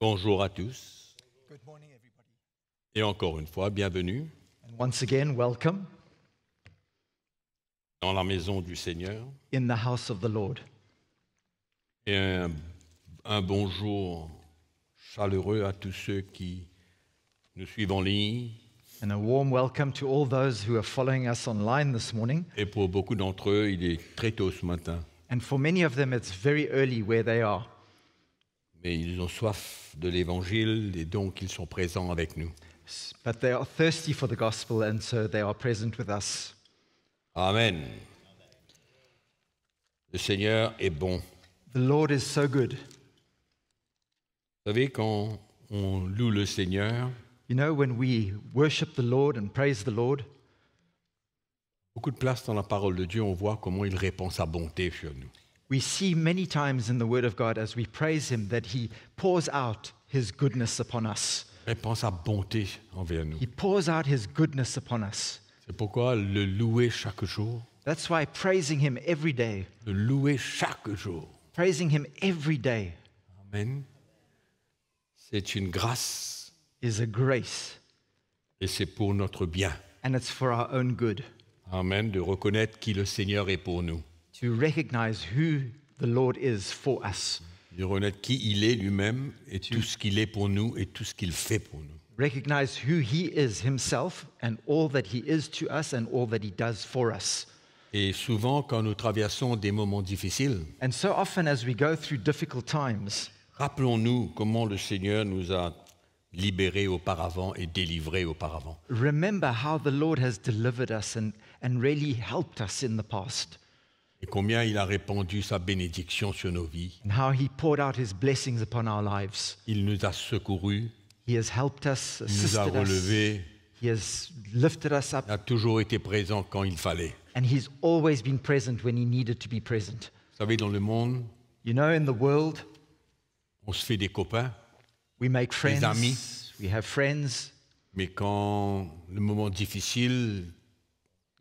Bonjour à tous Good morning, everybody. et encore une fois, bienvenue And once again, welcome dans la maison du Seigneur in the house of the Lord. et un bonjour chaleureux à tous ceux qui nous suivent en ligne And a warm welcome to all those who are following us online this morning. et pour beaucoup d'entre eux, il est très tôt ce matin, And for many of them, it's very early where they are. mais ils ont soif de l'Évangile et donc ils sont présents avec nous. But they are thirsty for the gospel, and so they are present with us. Amen. Le Seigneur est bon. The Lord is so good. Vous savez, quand on loue le Seigneur, You know, when we worship the Lord and praise the Lord, beaucoup de place dans la parole de Dieu, on voit comment il répand sa bonté sur nous. we see many times in the Word of God as we praise Him that He pours out His goodness upon us. Il répand sa bonté envers nous. He pours out His goodness upon us. C'est pourquoi le louer chaque jour, That's why praising Him every day, le louer chaque jour, praising Him every day amen, c'est une grâce is a grace, et c'est pour notre bien, and it's for our own good. amen, de reconnaître qui le Seigneur est pour nous, To recognize who the Lord is for us, de reconnaître qui il est lui-même et tout ce qu'il est pour nous et tout ce qu'il fait pour nous. recognize who He is Himself and all that He is to us and all that He does for us. Et souvent, quand nous traversons des moments difficiles, And so often as we go through difficult times, rappelons-nous comment le Seigneur nous a libérés auparavant et délivrés auparavant. remember how the Lord has delivered us and really helped us in the past, Et combien il a répandu sa bénédiction sur nos vies. and how He poured out His blessings upon our lives. Il nous a secourus, He has helped us, il nous a assisted us, relevés, He has lifted us up, il a toujours été présent quand il fallait. and He's always been present when He needed to be present. Vous savez, dans le monde, You know, in the world, on se fait des copains, we make friends, amis. we have friends, mais quand le moment difficile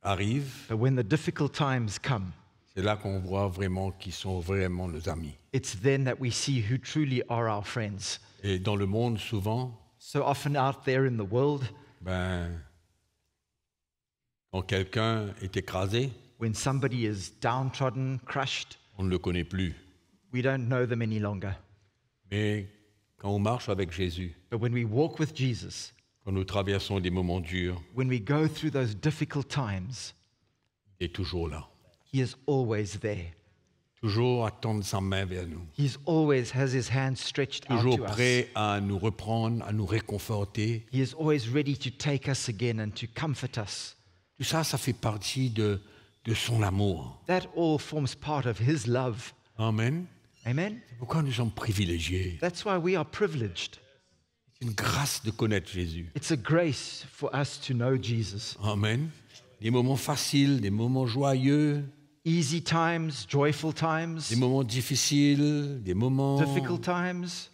arrive, but when the difficult times come, c'est là qu'on voit vraiment qui sont vraiment nos amis. it's then that we see who truly are our friends. Et dans le monde, souvent, So often out there in the world, quand quelqu'un est écrasé, when somebody is downtrodden, crushed, on ne le connaît plus. we don't know them any longer. Mais quand on marche avec Jésus, But when we walk with Jesus, quand nous traversons des moments durs, when we go through those difficult times, il est toujours là. He is always there. Toujours à tendre sa main vers nous. He's always has His hand stretched out Toujours to us. prêt à nous reprendre, à nous réconforter. He is always ready to take us again and to comfort us. Tout ça, ça fait partie de son amour. That all forms part of His love. Amen. Amen? C'est pourquoi nous sommes privilégiés. That's why we are privileged. C'est une grâce de connaître Jésus. It's a grace for us to know Jesus. Amen. Des moments faciles, des moments joyeux, Easy times, joyful times, des moments difficiles, des moments difficult times,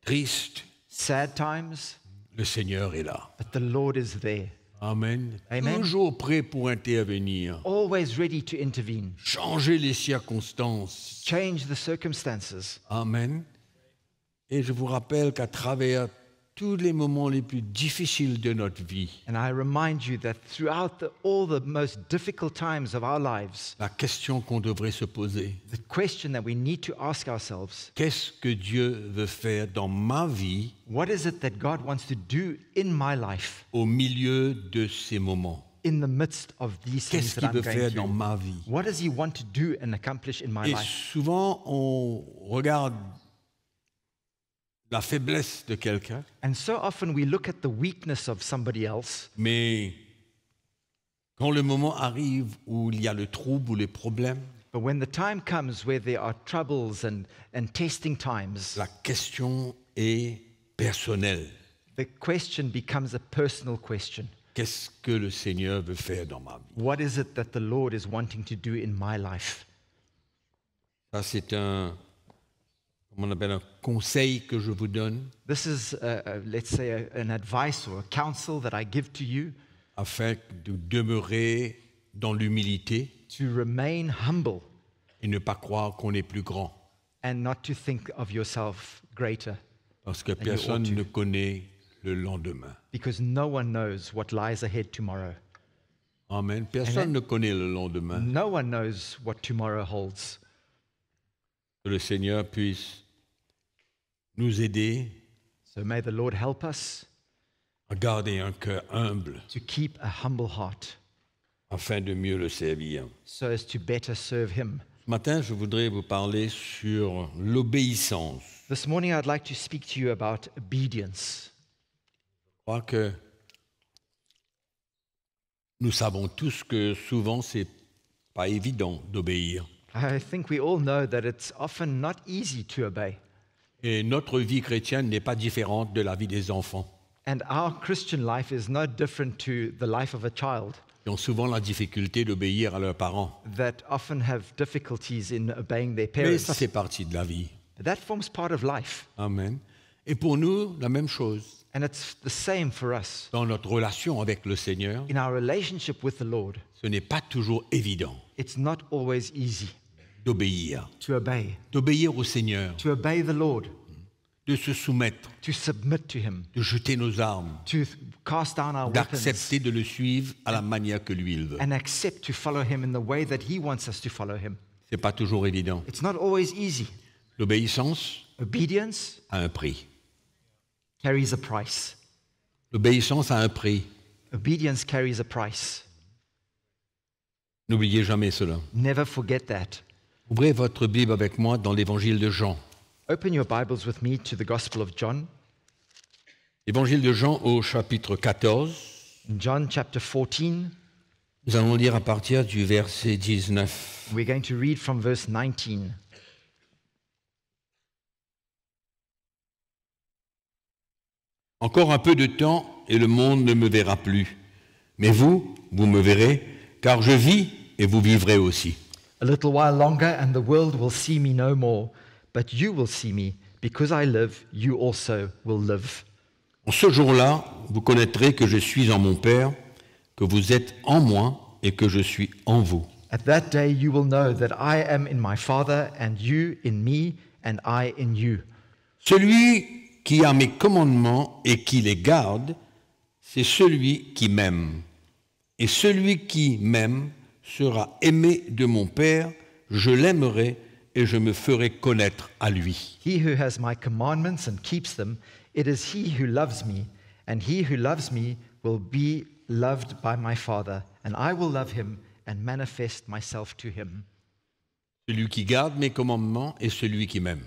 tristes. sad times, Le Seigneur est là. but the Lord is there, Amen. Amen. Toujours prêt pour intervenir. always ready to intervene, Changer les circonstances. change the circumstances. Amen. Et je vous rappelle qu'à travers tous les moments les plus difficiles de notre vie, And I remind you that throughout all the most difficult times of our lives, la question qu'on devrait se poser, the question that we need to ask ourselves, qu'est-ce que Dieu veut faire dans ma vie what is it that God wants to do in my life au milieu de ces moments? in the midst of these things Qu'est-ce that qu'il I'm veut going faire dans through? ma vie? What does He want to do and accomplish in my Et life? souvent, on regarde la faiblesse de quelqu'un, And so often we look at the weakness of somebody else, mais quand le moment arrive où il y a le trouble ou les problèmes, but when the time comes where there are troubles and testing times, la question est personnelle. the question becomes a personal question. Qu'est-ce que le Seigneur veut faire dans ma vie? What is it that the Lord is wanting to do in my life? Ça, c'est comment on appelle, un conseil que je vous donne This is, let's say, an advice or a counsel that I give to you afin de demeurer dans l'humilité to remain humble et ne pas croire qu'on est plus grand. and not to think of yourself greater. Parce que you ought personne to. ne connaît le lendemain. Because no one knows what lies ahead tomorrow. Amen. Personne Amen. ne connaît le lendemain. No one knows what tomorrow holds. Que le Seigneur puisse nous aider So may the Lord help us à garder un cœur humble to keep a humble heart afin de mieux le servir. so as to better serve Him. Ce matin, je voudrais vous parler sur l'obéissance. This morning I'd like to speak to you about obedience. Je crois que nous savons tous que souvent, c'est pas évident d'obéir. I think we all know that it's often not easy to obey. Et notre vie chrétienne n'est pas différente de la vie des enfants, And our Christian life is no different to the life of a child qui ont souvent la difficulté d'obéir à leurs parents. that often have difficulties in obeying their Mais ça parents. fait partie de la vie. That forms part of life. Amen. Et pour nous, la même chose. And it's the same for us. Dans notre relation avec le Seigneur, In our relationship with the Lord, ce n'est pas toujours évident it's not always easy d'obéir. to obey. D'obéir au Seigneur, To obey the Lord, de se soumettre, to submit to Him, de jeter nos armes, to cast down our weapons, d'accepter de le suivre à la manière que lui il veut. and accept to follow Him in the way that He wants us to follow Him. C'est pas toujours évident. It's not always easy. L'obéissance Obedience a un prix. carries a price. L'obéissance a un prix. Obedience carries a price. N'oubliez jamais cela. Never forget that. Ouvrez votre Bible avec moi dans l'évangile de Jean. Open your Bibles with me to the Gospel of John. Évangile de Jean au chapitre 14. In John chapter 14, Nous allons lire à partir du verset 19. we're going to read from verse 19. Encore un peu de temps et le monde ne me verra plus. Mais vous, vous me verrez, car je vis et vous vivrez aussi. A little while longer and the world will see me no more, but you will see me. Because I live, you also will live. En ce jour-là, vous connaîtrez que je suis en mon Père, que vous êtes en moi et que je suis en vous. At that day you will know that I am in my Father, and you in me, and I in you. Celui qui a mes commandements et qui les garde, c'est celui qui m'aime. Et celui qui m'aime sera aimé de mon Père, je l'aimerai et je me ferai connaître à lui. He who has my commandments and keeps them, it is he who loves me, and he who loves me will be loved by my Father, and I will love him and manifest myself to him. Celui qui garde mes commandements est celui qui m'aime.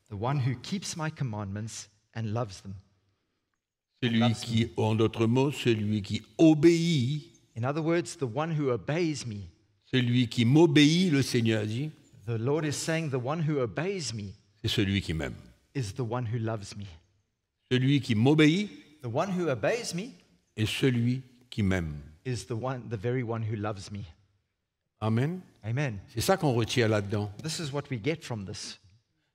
The one who keeps my commandments and loves them. Celui qui, en d'autres mots, celui qui obéit, In other words, the one who obeys me. celui qui m'obéit, le Seigneur dit, The Lord is saying the one who obeys me c'est celui qui m'aime. is the one who loves me. Celui qui m'obéit The one who obeys me est celui qui m'aime. is the very one who loves me. Amen. Amen. C'est ça qu'on retient là-dedans. This is what we get from this.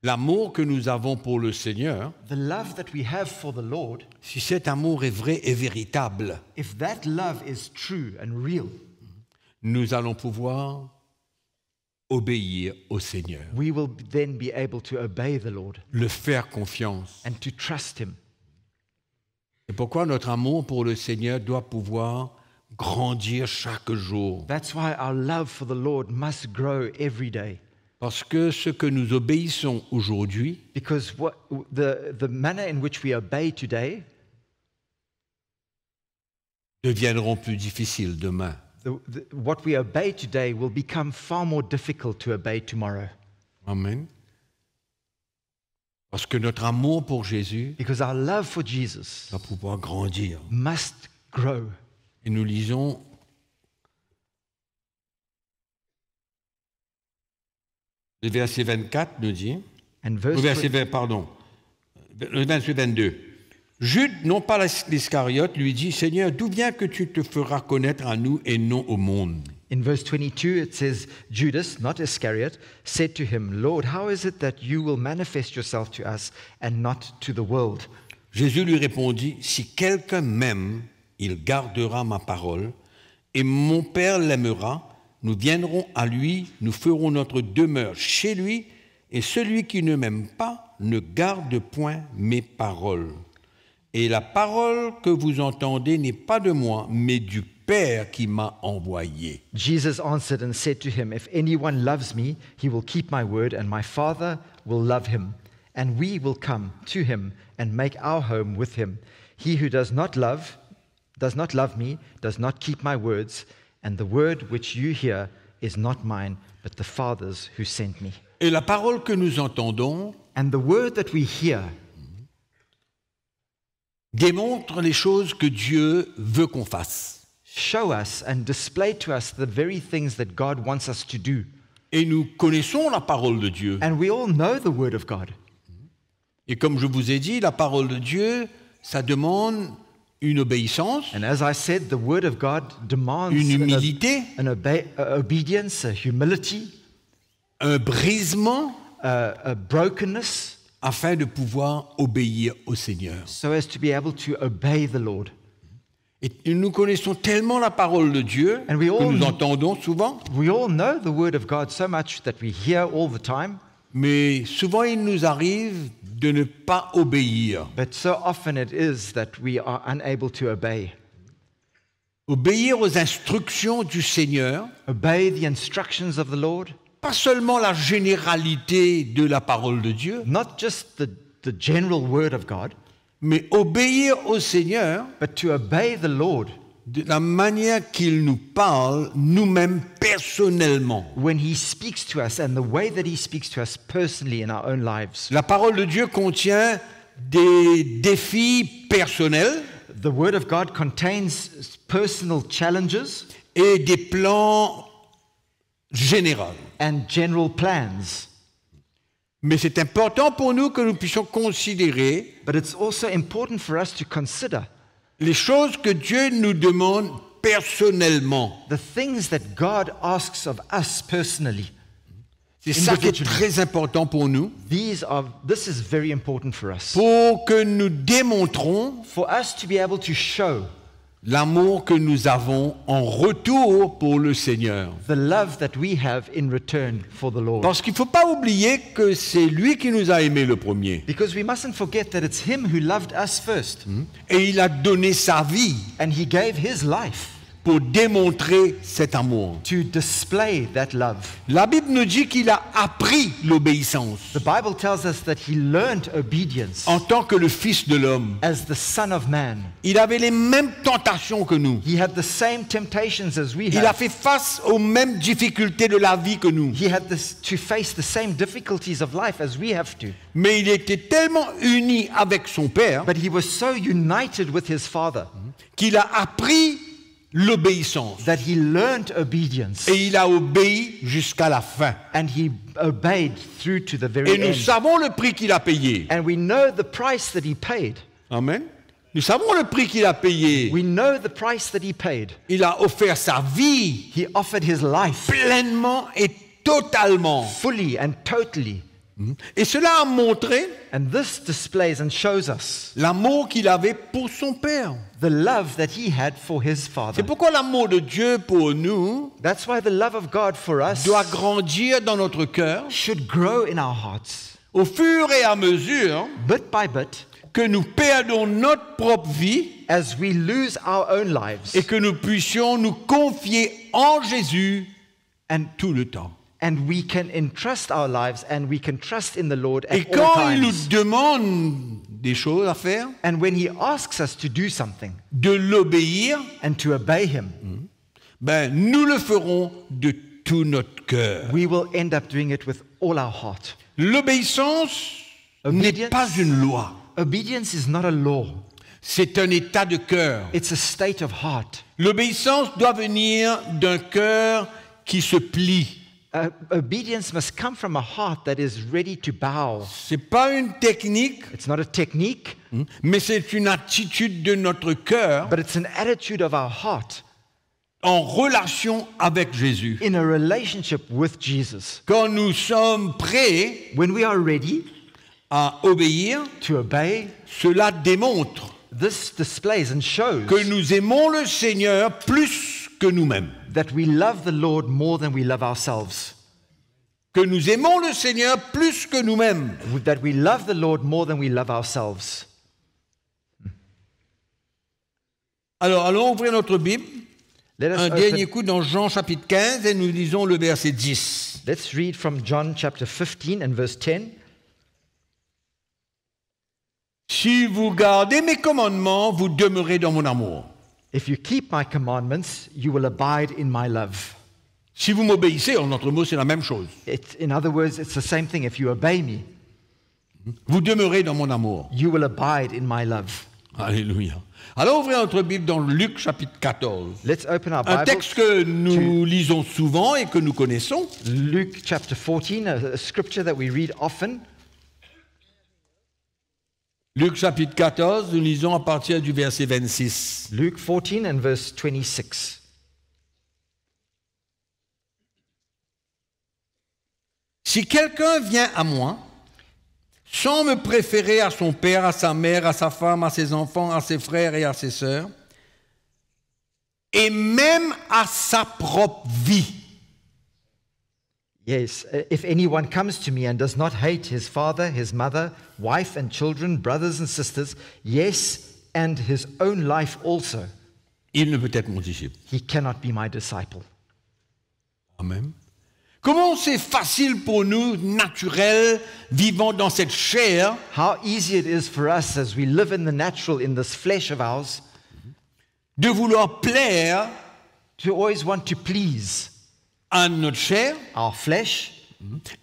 L'amour que nous avons pour le Seigneur, The love that we have for the Lord, si cet amour est vrai et véritable, if that love is true and real, nous allons pouvoir obéir au Seigneur, we will then be able to obey the Lord le faire confiance. and to trust Him. C'est pourquoi notre amour pour le Seigneur doit pouvoir grandir chaque jour. That's why our love for the Lord must grow every day. Parce que ce que nous obéissons aujourd'hui Because the manner in which we obey today, deviendront plus difficiles demain. what we obey today will become far more difficult to obey tomorrow. Amen. Parce que notre amour pour Jésus Because our love for Jesus va pouvoir grandir. must grow. Et nous lisons le verset 24 nous dit, And le verset 20, pardon, le verset 22. Jude, non pas l'Iscariote, lui dit, Seigneur, d'où vient que tu te feras connaître à nous et non au monde? In verse 22, it says, Judas, not Iscariot, said to him, Lord, how is it that you will manifest yourself to us and not to the world? Jésus lui répondit, si quelqu'un m'aime, il gardera ma parole, et mon Père l'aimera, nous viendrons à lui, nous ferons notre demeure chez lui, et celui qui ne m'aime pas ne garde point mes paroles. Et la parole que vous entendez n'est pas de moi, mais du Père qui m'a envoyé. Jesus answered and said to him, If anyone loves me, he will keep my word, and my Father will love him. And we will come to him and make our home with him. He who does not love me, does not keep my words, and the word which you hear is not mine, but the Father's who sent me. Et la parole que nous entendons And the word that we hear démontre les choses que Dieu veut qu'on fasse. show us and display to us the very things that God wants us to do. Et nous connaissons la parole de Dieu. And we all know the word of God. Et comme je vous ai dit, la parole de Dieu, ça demande une obéissance, And as I said, the word of God demands une humilité, obedience, a humility, un brisement, a brokenness, afin de pouvoir obéir au Seigneur. so as to be able to obey the Lord. Et nous connaissons tellement la parole de Dieu And we que all- nous entendons souvent, We all know the word of God so much that we hear all the time, mais souvent il nous arrive de ne pas obéir. but so often it is that we are unable to obey. Obéir aux instructions du Seigneur, Obey the instructions of the Lord, pas seulement la généralité de la parole de Dieu, not just the general word of God, mais obéir au Seigneur but to obey the Lord de la manière qu'il nous parle, nous-mêmes personnellement. when he speaks to us and the way that he speaks to us personally in our own lives. La parole de Dieu contient des défis personnels The word of God contains personal challenges et des plans généraux. and general plans. Mais c'est important pour nous que nous puissions considérer But it's also important for us to consider les choses que Dieu nous demande personnellement. the things that God asks of us personally. C'est ça qui est Individually. très important pour nous, This is very important for us. pour que nous démontrons For us to be able to show l'amour que nous avons en retour pour le Seigneur. the love that we have in return for the Lord. Parce qu'il ne faut pas oublier que c'est lui qui nous a aimés le premier. Because we mustn't forget that it's him who loved us first. Et il a donné sa vie And he gave his life pour démontrer cet amour. to display that love. La Bible nous dit qu'il a appris l'obéissance The Bible tells us that he learned obedience en tant que le Fils de l'homme. as the Son of Man. Il avait les mêmes tentations que nous. He had the same temptations as we Il a have. fait face aux mêmes difficultés de la vie que nous. He had to face the same difficulties of life as we have to. Mais il était tellement uni avec son Père But he was so united with his Father qu'il a appris l'obéissance. that he learned obedience Et il a obéi jusqu'à la fin. and he obeyed through to the very Et nous end. savons le prix qu'il a payé. And we know the price that he paid. Amen. Nous savons le prix qu'il a payé. We know the price that he paid. Il a offert sa vie He offered his life pleinement et totalement. fully and totally. Et cela a montré And this displays and shows us l'amour qu'il avait pour son Père. the love that he had for his Father. C'est pourquoi l'amour de Dieu pour nous That's why the love of God for us doit grandir dans notre cœur should grow in our hearts. au fur et à mesure Bit by bit, que nous perdons notre propre vie as we lose our own lives et que nous puissions nous confier en Jésus and, tout le temps. and we can entrust our lives and we can trust in the Lord Et at all quand il nous times. demande des choses à faire, And when he asks us to do something de l'obéir, and to obey him, ben, nous le ferons de tout notre cœur. we will end up doing it with all our heart. L'obéissance n'est Obedience. pas une loi, Obedience is not a law. c'est un état de cœur. It's a state of heart. L'obéissance doit venir d'un cœur qui se plie. Obedience must come from a heart that is ready to bow. C'est pas une technique, It's not a technique, mais c'est une attitude de notre cœur but it's an attitude of our heart en relation avec Jésus. in a relationship with Jesus. Quand nous sommes prêts When we are ready à obéir, to obey, cela démontre this displays and shows que nous aimons le Seigneur plus que nous-mêmes. that we love the Lord more than we love ourselves. que nous aimons le Seigneur plus que nous-mêmes. that we love the Lord more than we love ourselves. Alors, allons ouvrir notre Bible. Let us Un open- dernier coup dans Jean chapitre 15 et nous lisons le verset 10. Let's read from John chapter 15 and verse 10. Si vous gardez mes commandements, vous demeurez dans mon amour. If you keep my commandments, you will abide in my love. Si vous m'obéissez, en notre mot, c'est la même chose. In other words, it's the same thing. If you obey me, Vous demeurez dans mon amour. you will abide in my love. Alléluia. Alors, ouvrez notre Bible dans Luc chapitre 14. Let's open our Un Bibles texte que nous lisons souvent et que nous connaissons. Luke chapter 14, a scripture that we read often. Luc chapitre 14, nous lisons à partir du verset 26. Luke 14 and verse 26. Si quelqu'un vient à moi, sans me préférer à son père, à sa mère, à sa femme, à ses enfants, à ses frères et à ses sœurs, et même à sa propre vie, Yes, if anyone comes to me and does not hate his father, his mother, wife and children, brothers and sisters, yes, and his own life also, il ne peut être mon disciple. he cannot be my disciple. Amen. Comment c'est facile pour nous, naturels, vivant dans cette chair, How easy it is for us as we live in the natural, in this flesh of ours, de vouloir plaire to always want to please à notre chair our flesh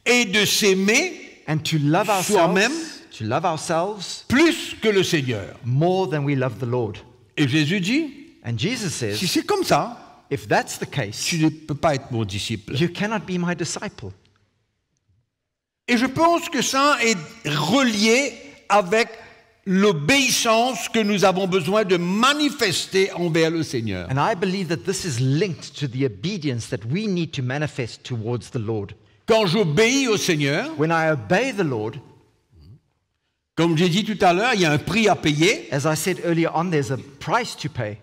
et de s'aimer and to love Soi-même. ourselves plus que le Seigneur. more than we love the Lord. Et Jésus dit, And Jesus si says, c'est comme ça, if that's the case, tu ne peux pas être mon disciple. you cannot be my disciple. Et je pense que ça est relié avec l'obéissance que nous avons besoin de manifester envers le Seigneur. And I believe that this is linked to the obedience that we need to manifest towards the Lord. Quand j'obéis au Seigneur, When I obey the Lord, comme j'ai dit tout à l'heure, il y a un prix à payer, as I said earlier on, there's a price to pay.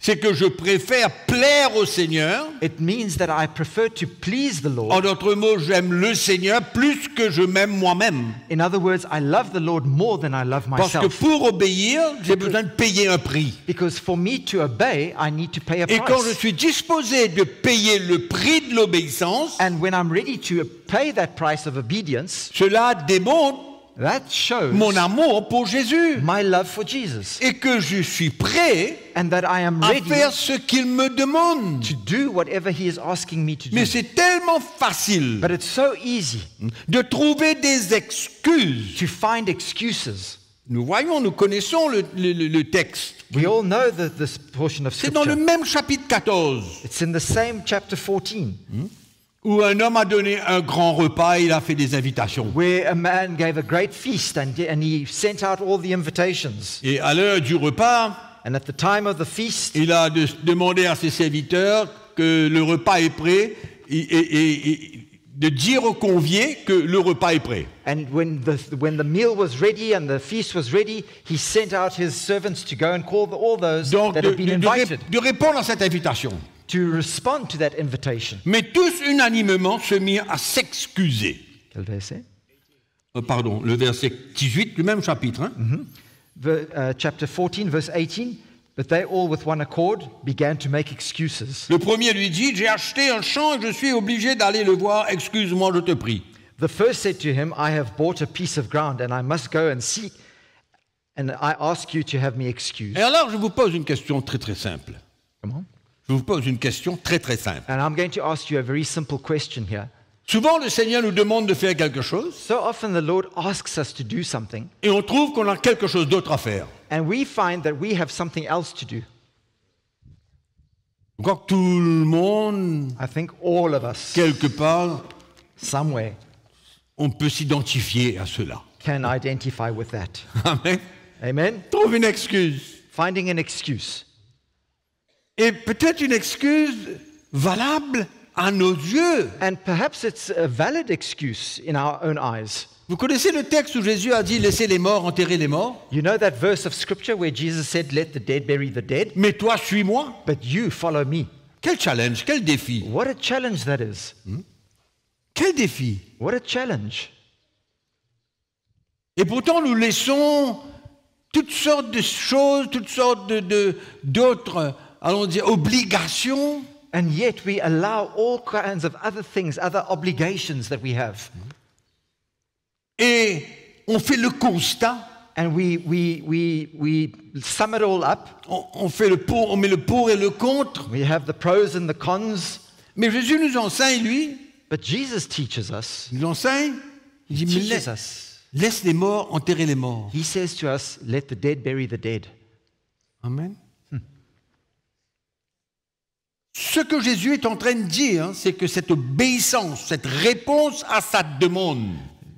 c'est que je préfère plaire au Seigneur. It means that I prefer to please the En Lord. d'autres mots, j'aime le Seigneur plus que je m'aime moi-même. In other words, I love the Lord more than I love Parce que myself. pour obéir, j'ai besoin de payer un prix. Because for me to obey, I need to pay a Et quand je price. suis disposé de payer le prix de l'obéissance, And when I'm ready to pay that price of obedience, cela démontre that shows mon amour pour Jésus. my love for Jesus. Et que je suis prêt And that I am à ready faire ce qu'il me demande. to do whatever He is asking me to do. Mais c'est tellement facile But it's so easy de trouver des excuses. to find excuses. Nous voyons, nous connaissons le texte. We all know this portion of C'est dans le Scripture. même chapitre 14 It's in the same chapter 14, où un homme a donné un grand repas et il a fait des invitations. where a man gave a great feast and he sent out all the invitations. Et à l'heure du repas, And at the time of the feast, il a demandé à ses serviteurs que le repas est prêt et de dire aux conviés que le repas est prêt. and when the meal was ready and the feast was ready, he sent out his servants to go and call all those Donc that had been invited de répondre à cette invitation. to respond to that invitation. Mais tous unanimement se mirent à s'excuser. Quel verset? Pardon, le verset 18 du même chapitre. Hein? Chapter 14, verse 18. But they all with one accord began to make excuses. Le premier lui dit, j'ai acheté un champ et je suis obligé d'aller le voir, excuse-moi, je te prie. The first said to him, I have bought a piece of ground and I must go and seek, and I ask you to have me excused. Et alors je vous pose une question très très simple. Come on. Je vous pose une question très très simple. And I'm going to ask you a very simple question here. Souvent le Seigneur nous demande de faire quelque chose So often the Lord asks us to do something, et on trouve qu'on a quelque chose d'autre à faire. and we find that we have something else to do. Je crois que tout le monde, I think all of us, quelque part, somewhere, on peut s'identifier à cela. can identify with that. Amen. Amen? Trouve une excuse. Finding an excuse. Et peut-être une excuse valable à nos yeux. And perhaps it's a valid excuse in our own eyes. Vous connaissez le texte où Jésus a dit « Laissez les morts enterrer les morts You know that verse of scripture where Jesus said, let the dead bury the dead, mais toi, suis-moi ». but you follow me. Quel challenge, quel défi. What a challenge that is. Quel défi! What a challenge. Et pourtant, nous laissons toutes sortes de choses, toutes sortes d'autres, allons dire, obligations. And yet we allow all kinds of other things, other obligations that we have. Et on fait le constat, And we sum it all up. on fait le pour, on met le pour et le contre. We have the pros and the cons. Mais Jésus nous enseigne, lui, But Jesus teaches us. il nous enseigne, il dit, mais Teaches us. laisse les morts enterrer les morts. He says to us, let the dead bury the dead. Amen. Ce que Jésus est en train de dire, c'est que cette obéissance, cette réponse à sa demande,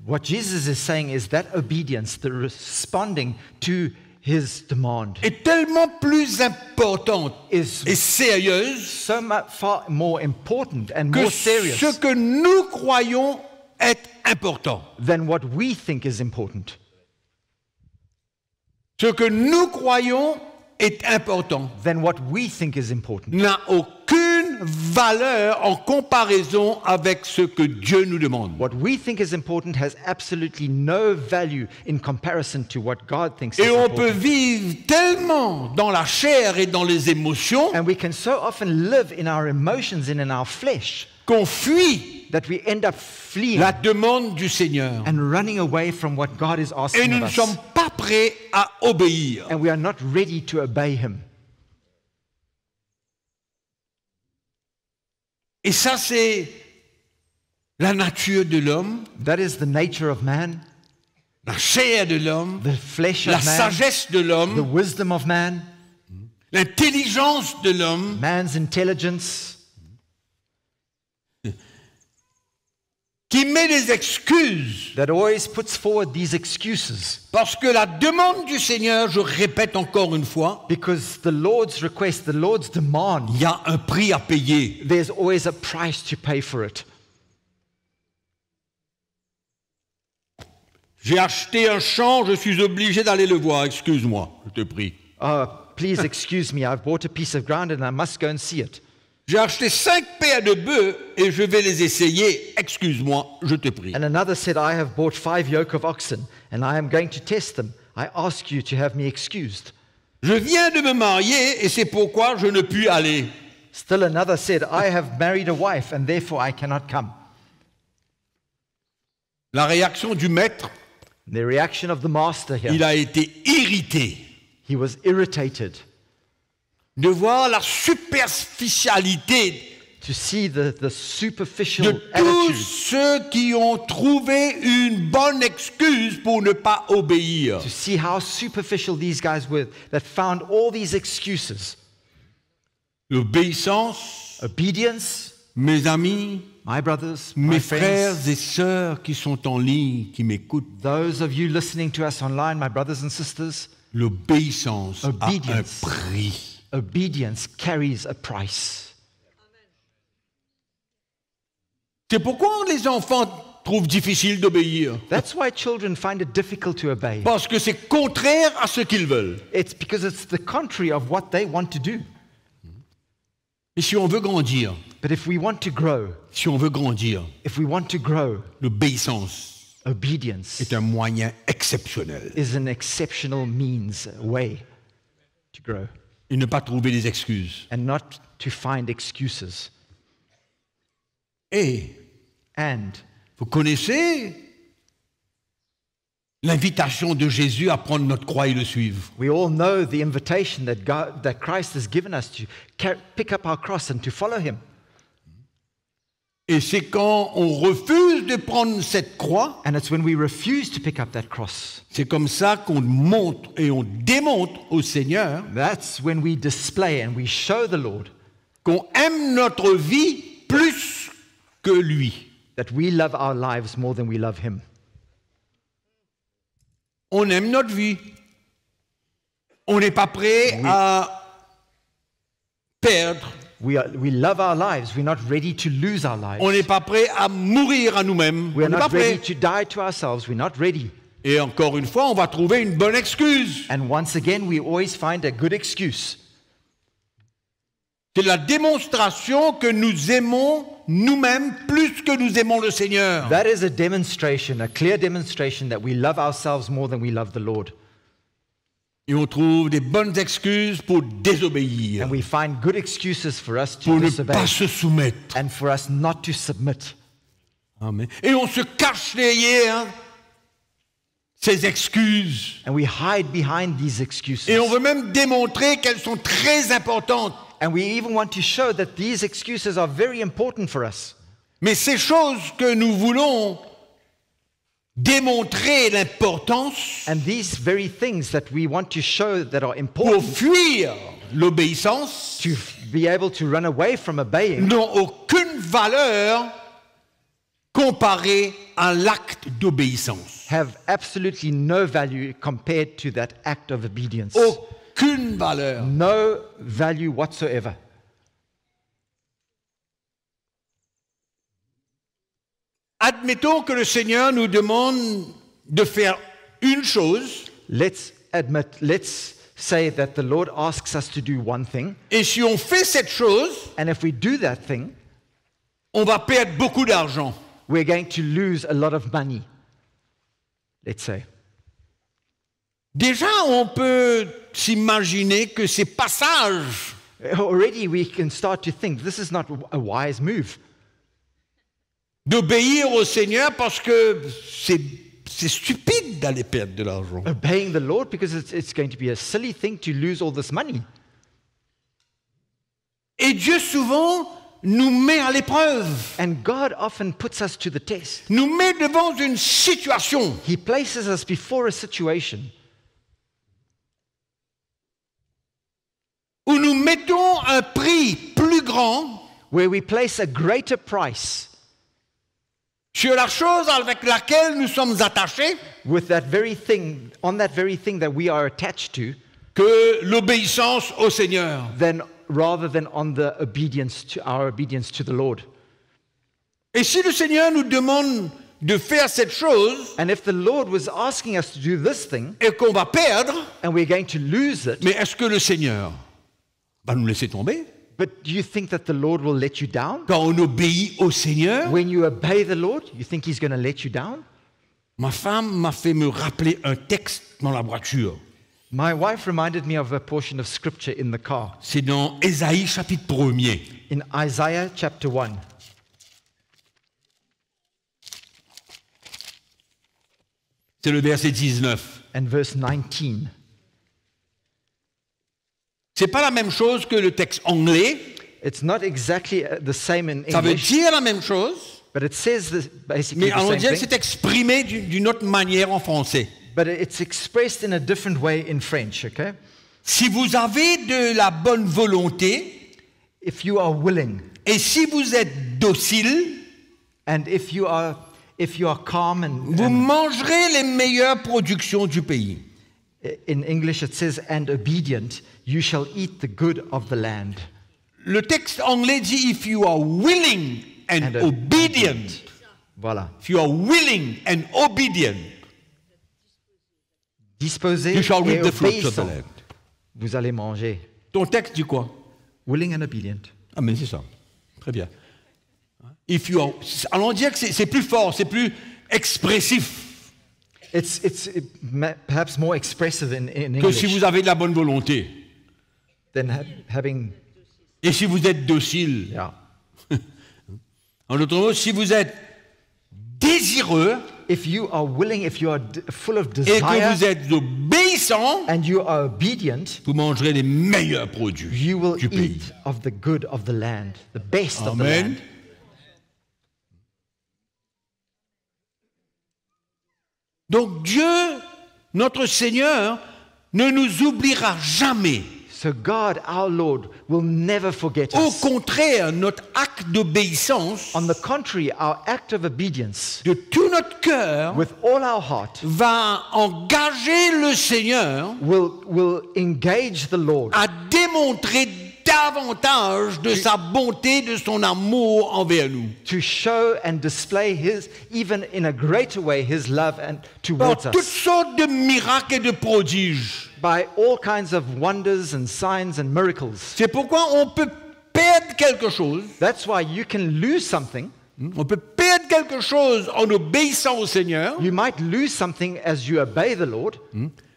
What Jesus is saying is that obedience, the responding to his demand, est tellement plus importante is et sérieuse so much far more important and que more serious ce que nous croyons être important. than what we think is important. Ce que nous croyons est important Than what we think is important. n'a aucune valeur en comparaison avec ce que Dieu nous demande. What we think is important has absolutely no value in comparison to what God thinks Et is on peut important. vivre tellement dans la chair et dans les émotions And we can so often live in our emotions and in our flesh qu'on fuit that we end up fleeing la demande du Seigneur. and running away from what God is Et asking nous of ne us. sommes pas prêts à obéir. And we are not ready to obey Him. Et ça, c'est la nature de l'homme, That is the nature of man, la chair de l'homme, the flesh la of man, sagesse de the l'homme, wisdom of man, l'intelligence de l'homme, man's intelligence, qui met des excuses. that always puts forward these excuses. Parce que la demande du Seigneur, je répète encore une fois, Because the Lord's request, the Lord's demand, il y a un prix à payer. there's always a price to pay for it. J'ai acheté un champ, je suis obligé d'aller le voir, excuse-moi, je te prie. Oh, please excuse me, I've bought a piece of ground and I must go and see it. J'ai acheté 5 paires de bœufs et je vais les essayer, excuse-moi, je te prie. And another said, I have bought 5 yoke of oxen and I am going to test them. I ask you to have me excused. Je viens de me marier et c'est pourquoi je ne puis aller. Still another said, I have married a wife and therefore I cannot come. La réaction du maître, The reaction of the master here, il a été irrité he was irritated de voir la superficialité to see the de superficial tous attitude, ceux qui ont trouvé une bonne excuse pour ne pas obéir. to see how superficial these guys were that found all these excuses. L'obéissance, Obedience, mes amis, my brothers, my mes friends, frères et sœurs qui sont en ligne, qui m'écoutent, those of you listening to us online, my brothers and sisters, l'obéissance a un Obedience. prix. obedience carries a price. C'est pourquoi les enfants trouvent difficile d'obéir. That's why children find it difficult to obey. Parce que c'est contraire à ce qu'ils veulent. It's because it's the contrary of what they want to do. Et si on veut grandir, But if we want to grow, si on veut grandir, l'obéissance obedience est un moyen exceptionnel. is an exceptional means, a way to grow, Et ne pas trouver des excuses. and not to find excuses. Et And vous connaissez l'invitation de Jésus à prendre notre croix et le suivre. we all know the invitation that Christ has given us to pick up our cross and to follow Him. Et c'est quand on refuse de prendre cette croix, And it's when we refuse to pick up that cross, c'est comme ça qu'on montre et on démontre au Seigneur that's when we display and we show the Lord qu'on aime notre vie plus que lui. that we love our lives more than we love Him. On aime notre vie. On n'est pas prêt à perdre. We love our lives. We're not ready to lose our lives. On n'est pas prêt à mourir à nous-mêmes. We On are n'est pas not ready prêt. to die to ourselves. We're not ready. Et encore une fois, on va trouver une bonne excuse. And once again, we always find a good excuse. C'est la démonstration que nous aimons nous-mêmes plus que nous aimons le Seigneur. That is a demonstration, a clear demonstration that we love ourselves more than we love the Lord. Et on trouve des bonnes excuses pour désobéir, And we find good excuses for us to pour ne disobey pas se soumettre. and for us not to submit. Amen. Et on se cache derrière ces excuses. And we hide behind these excuses. Et on veut même démontrer qu'elles sont très importantes. And we even want to show that these excuses are very important for us. Mais ces choses que nous voulons démontrer l'importance And these very things that we want to show that are pour important fuir l'obéissance to be able to run away from obeying n'ont aucune valeur comparée à l'acte d'obéissance. have absolutely no value compared to that act of obedience. Aucune valeur. No value whatsoever. Admettons que le Seigneur nous demande de faire une chose, Let's say that the Lord asks us to do one thing, et si on fait cette chose, and if we do that thing, on va perdre beaucoup d'argent. we're going to lose a lot of money. Let's say. Déjà, on peut s'imaginer que ces passages Already we can start to think this is not a wise move. d'obéir au Seigneur parce que c'est stupide d'aller perdre de l'argent. Obeying the Lord because it's going to be a silly thing to lose all this money. Et Dieu souvent nous met à l'épreuve, And God often puts us to the test. nous met devant une situation He places us before a situation où nous mettons un prix plus grand where we place a greater price sur la chose avec laquelle nous sommes attachés with that very thing, on that very thing that we are attached to, que l'obéissance au Seigneur. rather than on the our obedience to the Lord. Et si le Seigneur nous demande de faire cette chose And if the Lord was asking us to do this thing et qu'on va perdre, and we're going to lose it, mais est-ce que le Seigneur va nous laisser tomber but do you think that the Lord will let you down? quand on obéit au Seigneur? When you obey the Lord, you think He's going to let you down? Ma femme m'a fait me rappeler un texte dans la voiture. My wife reminded me of a portion of scripture in the car, C'est dans Ésaïe chapitre 1er. in Isaiah chapter 1. C'est le verset 19. And verse 19. C'est pas la même chose que le texte anglais. It's not exactly the same in Ça veut English, dire la même chose, but it says basically mais the on same dirait que thing. c'est exprimé d'une autre manière en français. But it's expressed in a different way in French, okay? Si vous avez de la bonne volonté If you are willing et si vous êtes docile, and if you are calm vous and mangerez les meilleures productions du pays. in English it says and obedient, you shall eat the good of the land. Le texte anglais dit if you are willing and And obedient. Voilà. If you are willing and obedient, Disposé you shall et reap the fruits of the obéissant, land. vous allez manger. Ton texte dit quoi? Willing and obedient. Ah mais c'est ça. Très bien. If you are, alors on dirait que c'est plus fort, c'est plus expressif It's perhaps more expressive in que si English vous avez de la bonne volonté. than having. Et si vous êtes docile. Yeah. En d'autres mots, si vous êtes désireux If you are willing, if you are full of et desire que vous êtes obéissant, and you are obedient, vous mangerez les meilleurs produits you will du pays. eat of the good of the land, the best of the Amen. land. Donc Dieu, notre Seigneur, ne nous oubliera jamais. So God, our Lord, will never forget Au us. contraire, notre acte d'obéissance On the contrary, our act of obedience de tout notre cœur with all our heart va engager le Seigneur will engage the Lord à démontrer davantage de sa bonté, de son amour envers nous. to show and display His, even in a greater way, His love and Par towards toutes us sortes de miracles et de prodiges. by all kinds of wonders and signs and miracles. C'est pourquoi on peut perdre quelque chose. That's why you can lose something. On peut perdre quelque chose en obéissant au Seigneur. You might lose something as you obey the Lord,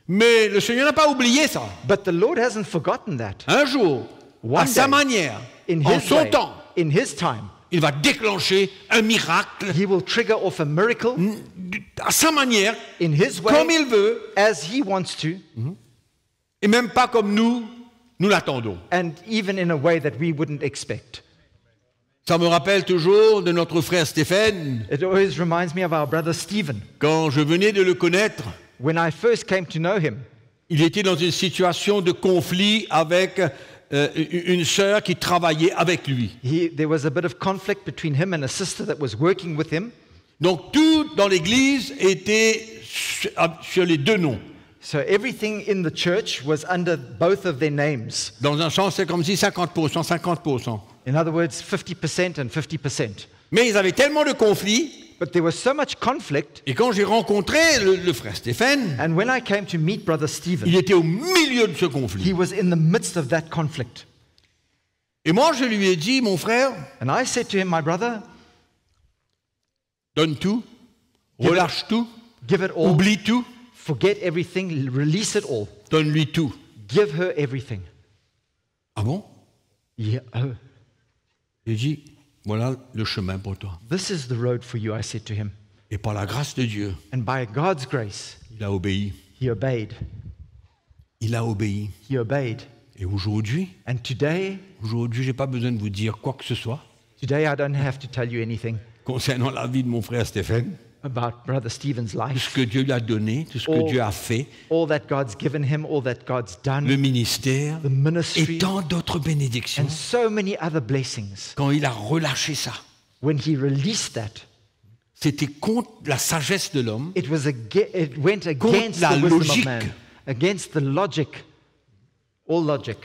Mais le Seigneur n'a pas oublié ça. but the Lord hasn't forgotten that. Un jour, à One sa day, manière, In en His son way, temps, in His time, il va déclencher un miracle He will trigger off a miracle à sa manière, in His comme way, il veut, as He wants to, et même pas comme nous l'attendons. and even in a way that we wouldn't expect. Ça me rappelle toujours de notre frère Stéphane, It always reminds me of our brother Stephen. quand je venais de le connaître. When I first came to know him, Il était dans une situation de conflit avec une sœur qui travaillait avec lui. there was a bit of conflict between him and a sister that was working with him. Donc tout dans l'église était sur les deux noms. So everything in the church was under both of their names. Dans un sens, c'est comme si 50%, 50%. In other words, 50% and 50%. Mais ils avaient tellement de conflits, But there was so much conflict, et quand j'ai rencontré le frère Stéphane, and when I came to meet Brother Stephen, il était au milieu de ce he conflit. was in the midst of that conflict. Et moi, je lui ai dit, mon frère, And I said to him, my brother, donne tout, relâche tout, give it all, oublie tout, forget everything, release it all, donne-lui tout. give her everything. Ah bon? Yeah, oh, J'ai dit, voilà le chemin pour toi. this is the road for you, I said to him. Et par la grâce de Dieu, And by God's grace, il a obéi. he obeyed. Il a obéi. He obeyed. Et aujourd'hui, And today, je n'ai pas besoin de vous dire quoi que ce soit I don't have to tell you anything concernant la vie de mon frère Stéphane, about Brother Stephen's tout ce life, que Dieu lui a donné, tout ce que Dieu a fait, all that God's given him, all that God's le done, ministère the ministry, et tant d'autres bénédictions. and so many other blessings. Quand il a relâché ça, When he released that, c'était contre la sagesse de l'homme, it went against la the wisdom logique. of man, against the logic, all logic.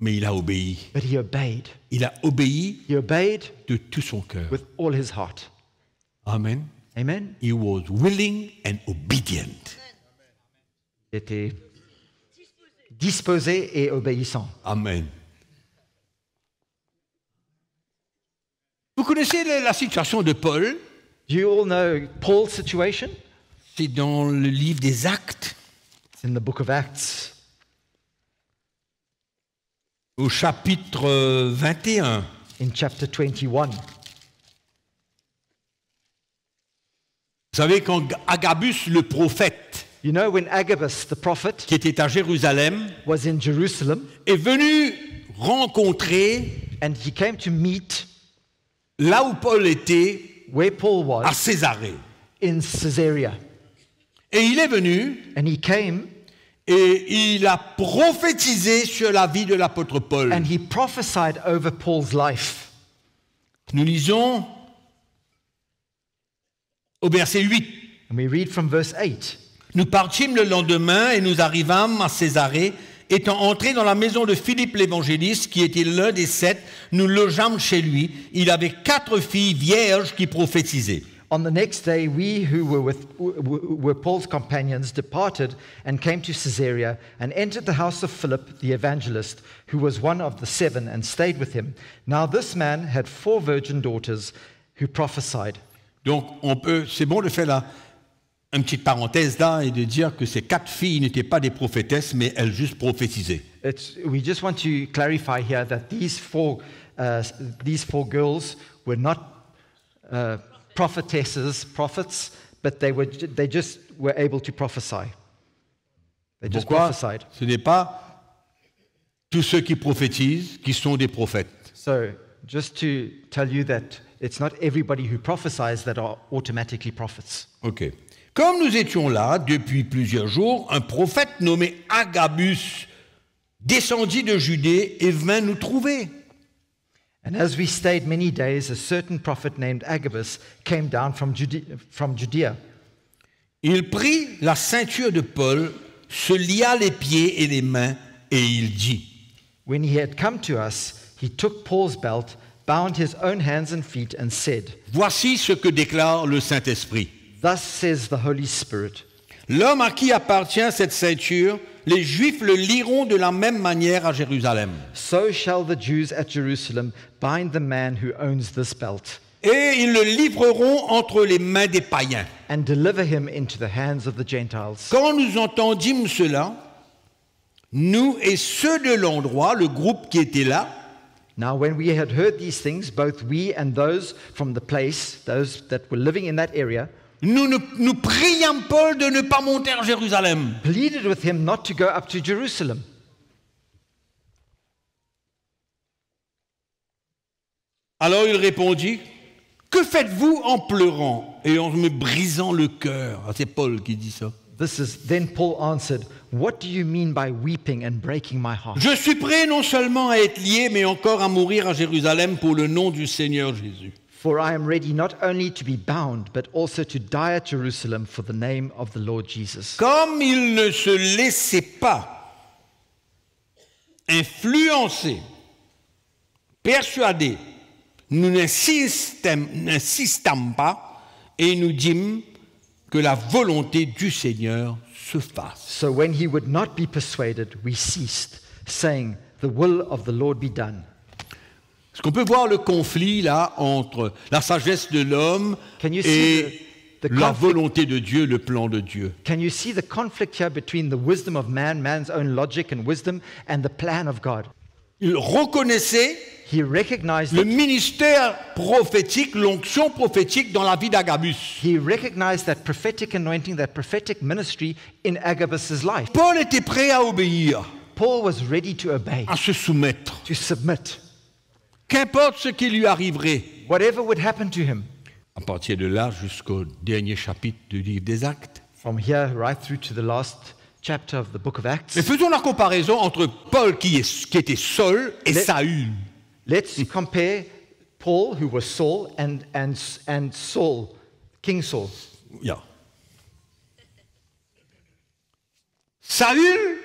mais il a obéi. But he obeyed. Il a obéi He obeyed de tout son cœur. with all his heart. Amen. Amen. He was willing and obedient. Il était disposé et obéissant. Amen. Vous connaissez la situation de Paul? Do you all know Paul's situation? C'est dans le livre des Actes, It's in the book of Acts, au chapitre 21. in chapter 21. Vous savez, quand Agabus, le prophète, You know, when Agabus, the prophet, qui était à Jérusalem, was in Jerusalem est venu rencontrer and he came to meet là où Paul était, where Paul à was Césarée. in Caesarea. Et il est venu And he came et il a prophétisé sur la vie de l'apôtre Paul. and he prophesied over Paul's life. Nous lisons au verset 8. And we read from verse 8. Nous partîmes le lendemain et nous arrivâmes à Césarée. Étant entrés dans la maison de Philippe l'évangéliste, qui était l'un des 7, nous logeâmes chez lui. Il avait 4 filles vierges qui prophétisaient. On the next day, we who were Paul's companions departed and came to Caesarea and entered the house of Philip the evangelist, who was one of the 7, and stayed with him. Now this man had 4 virgin daughters who prophesied. Donc, c'est bon de faire une petite parenthèse là et de dire que ces 4 filles n'étaient pas des prophétesses, mais elles juste prophétisaient. We just want to clarify here that these four girls were not prophetesses, prophets, but they just were able to prophesy. They just Pourquoi? prophesied. Ce n'est pas tous ceux qui prophétisent qui sont des prophètes. So, just to tell you that it's not everybody who prophesies that are automatically prophets. Ok. Comme nous étions là depuis plusieurs jours, un prophète nommé Agabus descendit de Judée et vint nous trouver. And as we stayed many days, a certain prophet named Agabus came down from Judea. Il prit la ceinture de Paul, se lia les pieds et les mains, et il dit, When he had come to us, he took Paul's belt, bound his own hands and feet, and said, voici ce que déclare le Saint-Esprit. Thus says the Holy Spirit, L'homme à qui appartient cette ceinture les Juifs le liront de la même manière à Jérusalem. So shall the Jews at Jerusalem bind the man who owns this belt, Et ils le livreront entre les mains des païens. and deliver him into the hands of the Gentiles. Quand nous entendîmes cela, nous et ceux de l'endroit, le groupe qui était là, Now when we had heard these things, both we and those from the place, those that were living in that area, nous priâmes Paul de ne pas monter à Jérusalem. pleaded with him not to go up to Jerusalem. Alors il répondit, que faites-vous en pleurant et en me brisant le cœur? Ah, c'est Paul qui dit ça. Then Paul answered, "What do you mean by weeping and breaking my heart? Je suis prêt non seulement à être lié, mais encore à mourir à Jérusalem pour le nom du Seigneur Jésus. For I am ready not only to be bound, but also to die at Jerusalem for the name of the Lord Jesus." Comme il ne se laissait pas influencer, persuader, nous n'insistâmes pas et nous dîmes que la volonté du Seigneur se fasse. So when he would not be persuaded, we ceased, saying, "The will of the Lord be done." Est-ce qu'on peut voir le conflit là entre la sagesse de l'homme Can you et see the la conflict? volonté de Dieu, le plan de Dieu? Can you see the conflict here between the wisdom of man, man's own logic and wisdom, and the plan of God? Il reconnaissait He recognized le it. ministère prophétique, l'onction prophétique dans la vie d'Agabus. He recognized that prophetic anointing, that prophetic ministry in Agabus's life. Paul était prêt à obéir, Paul was ready to obey, à se soumettre. to submit, Qu'importe ce qui lui arriverait. whatever would happen to him. À partir de là jusqu'au dernier chapitre du livre des Actes. From here right through to the last chapter of the book of Acts. Mais faisons la comparaison entre Paul qui était Saul et Saül. Let's compare Paul, who was Saul, and Saul, King Saul. Yeah. Saül,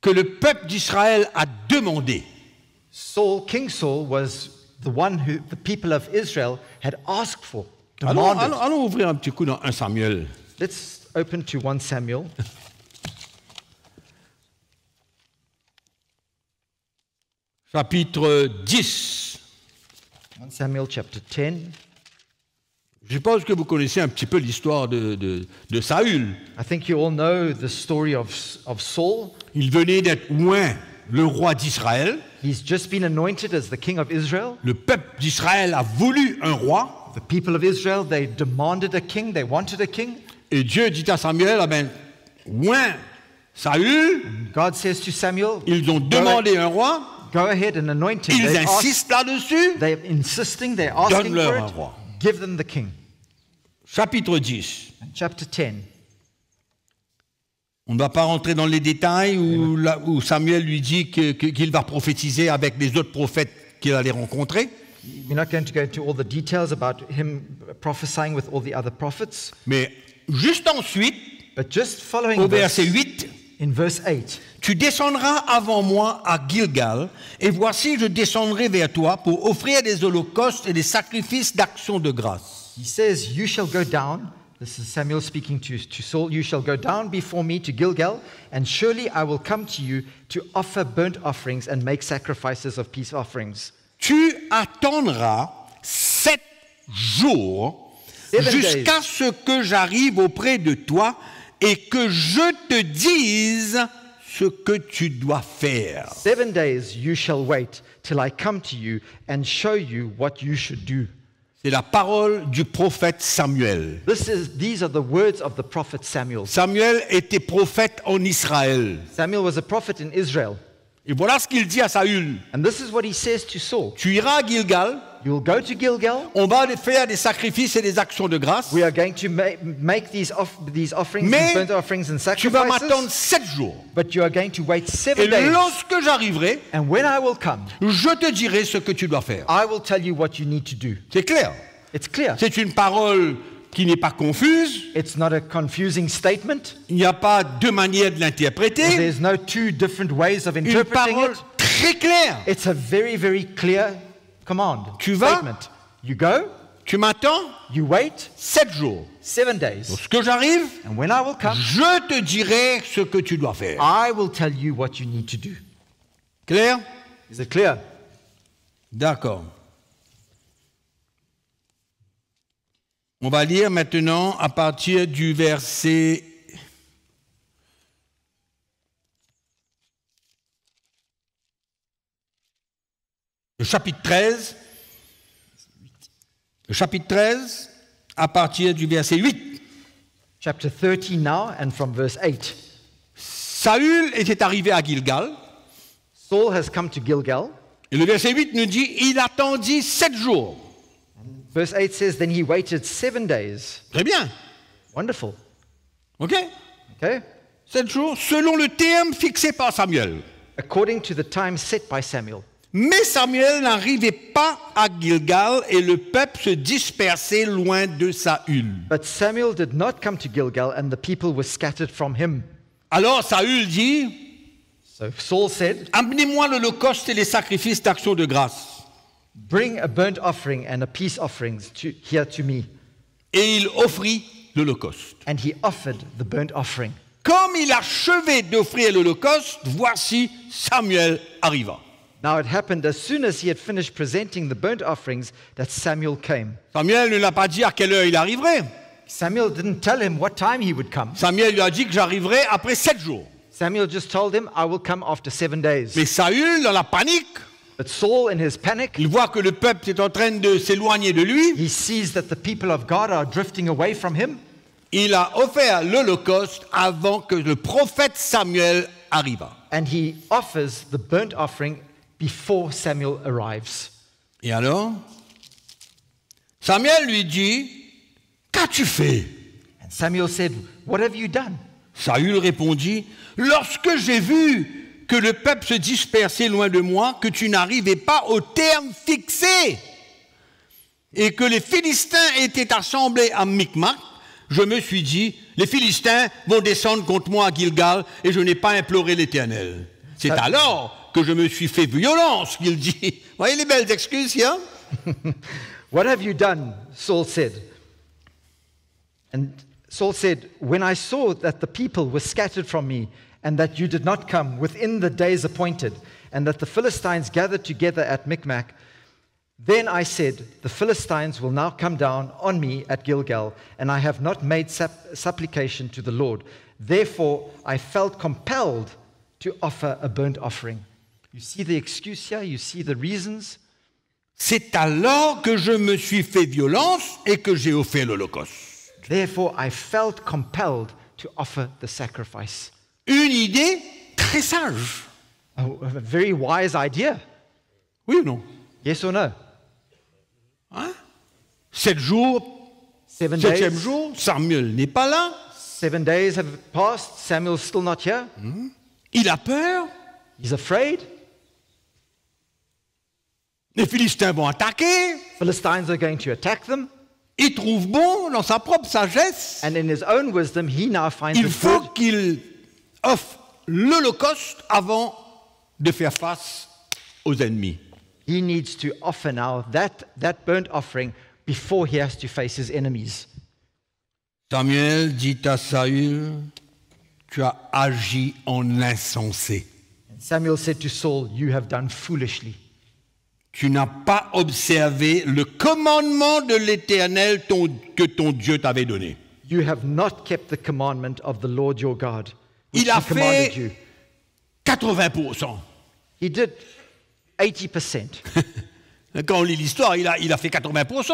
que le peuple d'Israël a demandé. Saul, King Saul, was the one who the people of Israel had asked for, Allons, demanded. allons ouvrir un petit coup dans 1 Samuel. Let's open to 1 Samuel. Chapitre 10. 1 Samuel chapter 10. Je suppose que vous connaissez un petit peu l'histoire de Saül. I think you all know the story of Saul. Il venait d'être oint le roi d'Israël. He's just been anointed as the king of Israel. Le peuple d'Israël a voulu un roi. The people of Israel, they demanded a king, they wanted a king. Et Dieu dit à Samuel, ah ben, oint Saül. God says to Samuel, Ils ont demandé un roi. go ahead and anoint him. Ils insistent là-dessus. They're insisting, they're asking Donne-leur for un it. roi. Give them the king. Chapitre 10. Chapter 10. On ne va pas rentrer dans les détails où Samuel lui dit qu'il va prophétiser avec les autres prophètes qu'il allait rencontrer. We're not going to go into all the details about him prophesying with all the other prophets. Mais juste ensuite, But just following au this, verset 8, in verse 8, tu descendras avant moi à Gilgal, et voici je descendrai vers toi pour offrir des holocaustes et des sacrifices d'action de grâce. he says, "You shall go down." This is Samuel speaking to Saul. "You shall go down before me to Gilgal, and surely I will come to you to offer burnt offerings and make sacrifices of peace offerings." Tu attendras 7 jours 7 jusqu'à days. ce que j'arrive auprès de toi et que je te dise ce que tu dois faire. 7 days you shall wait till I come to you and show you what you should do. C'est la parole du prophète Samuel. These are the words of the prophet Samuel. Samuel était prophète en Israël. Samuel was a prophet in Israel. Et voilà ce qu'il dit à Saül. And this is what he says to Saul. Tu iras à Gilgal, You will go to Gilgal. on va faire des sacrifices et des actions de grâce. We are going to make these offerings, Mais these burnt offerings and tu vas m'attendre sacrifices. 7 jours. But you are going to wait 7 Et days. lorsque j'arriverai, And when I will come, je te dirai ce que tu dois faire. I will tell you what you need to do. C'est clair. It's clear. C'est une parole qui n'est pas confuse. It's not a confusing statement. Il n'y a pas deux manières de l'interpréter. There's no two different ways of Une interpreting parole it. très claire. It's a very, very clear command. Tu vas? Statement. You go, Tu m'attends you wait 7 jours. 7 days. Lorsque j'arrive, And when I will come, je te dirai ce que tu dois faire. I will tell you what you need to do. Clair? Is it clear? D'accord. On va lire maintenant à partir du verset le chapitre 13. Le chapitre 13, à partir du verset 8. Chapter 13 now, and from verse 8. Saül était arrivé à Gilgal, Saul has come to Gilgal. et le verset 8 nous dit, il attendit 7 jours. Verse 8 says, then he waited 7 days. Très bien, Wonderful. ok? Okay? 7 jours, selon le terme fixé par Samuel. According to the time set by Samuel. Mais Samuel n'arrivait pas à Gilgal et le peuple se dispersait loin de Saül. But Samuel did not come to Gilgal, and the people were scattered from him. Alors Saül dit, So Saul said, amenez-moi l'holocauste et les sacrifices d'action de grâce. bring a burnt offering and a peace offering here to me. Et il offrit l'holocauste. And he offered the burnt offering. Comme il achevait d'offrir l'holocauste, voici Samuel arriva. Now it happened as soon as he had finished presenting the burnt offerings that Samuel came. Samuel ne l'a pas dit à quelle heure il arriverait. Samuel didn't tell him what time he would come. Samuel lui a dit que j'arriverai après 7 jours. Samuel just told him, I will come after 7 days. Mais Saül, dans la panique, But Saul, in his panic, il voit que le peuple est en train de s'éloigner de lui. he sees that the people of God are drifting away from him. Il a offert l'holocauste avant que le prophète Samuel arriva. And he offers the burnt offering before Samuel arrives. Et alors, Samuel lui dit, qu'as-tu fait? And Samuel said, what have you done? Saül répondit, lorsque j'ai vu que le peuple se dispersait loin de moi, que tu n'arrivais pas au terme fixé, et que les Philistins étaient assemblés à Micmac, je me suis dit, les Philistins vont descendre contre moi à Gilgal, et je n'ai pas imploré l'Éternel. C'est alors que je me suis fait violence, qu'il dit. Vous voyez les belles excuses, hein? What have you done? Saul said. And Saul said, when I saw that the people were scattered from me, and that you did not come within the days appointed, and that the Philistines gathered together at Micmac, then I said, the Philistines will now come down on me at Gilgal, and I have not made supplication to the Lord. Therefore, I felt compelled to offer a burnt offering. You see the excuse here? You see the reasons? C'est alors que je me suis fait violence et que j'ai offert l'holocauste. Therefore, I felt compelled to offer the sacrifice. Une idée très sage. A very wise idea. Oui ou non? Yes or no? Hein? 7 jours, 7 7e days. jour, Samuel n'est pas là. 7 days have passed. Samuel's still not here. Il a peur. He's afraid. Les Philistins vont attaquer. Philistines are going to attack them. Il trouve bon, dans sa propre sagesse, And in his own wisdom, he now finds il it faut good qu'il offre l'holocauste avant de faire face aux ennemis. he needs to offer now that burnt offering before he has to face his enemies. Samuel dit à Saül, tu as agi en insensé. And Samuel said to Saul, you have done foolishly. Tu n'as pas observé le commandement de l'Éternel que ton Dieu t'avait donné. You have not kept the commandment of the Lord your God, which Il a he commanded fait you. 80%. He did 80%. Quand on lit l'histoire, il a fait 80%.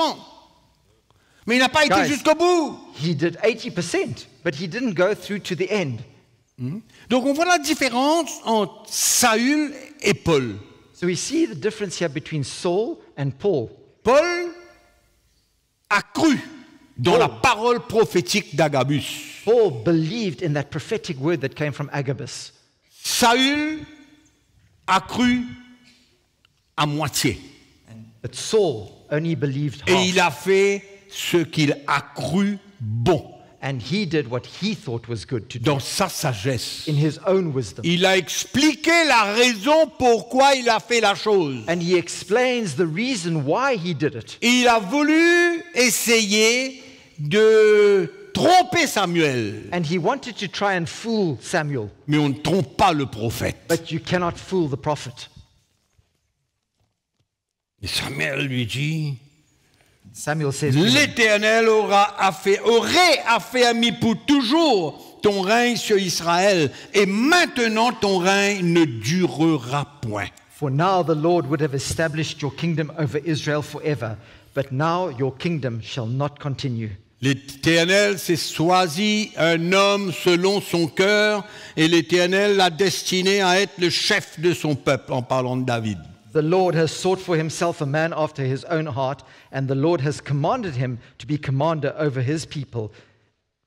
Mais il n'a pas été Guys. jusqu'au bout. He did 80%, but he didn't go through to the end. Donc on voit la différence entre Saül et Paul. So we see the difference here between Saul and Paul. Paul a cru dans la parole prophétique d'Agabus. Paul believed in that prophetic word that came from Agabus. Saül a cru à moitié. But Saul only believed Et half. il a fait ce qu'il a cru bon And he did what he thought was good to do dans sa sagesse. in his own wisdom. Il a expliqué la raison pourquoi il a fait la chose. And he explains the reason why he did it. Il a voulu essayer de tromper Samuel. And he wanted to try and fool Samuel, Mais on ne trompe pas le prophète. but you cannot fool the prophet. Et Samuel lui dit, Samuel says to him, l'Éternel aurait affermi pour toujours ton règne sur Israël, et maintenant ton règne ne durera point. "For now the Lord would have established your kingdom over Israel forever, but now your kingdom shall not continue." L'Éternel s'est choisi un homme selon son cœur, et l'Éternel l'a destiné à être le chef de son peuple, en parlant de David. "The Lord has sought for himself a man after his own heart, and the Lord has commanded him to be commander over his people,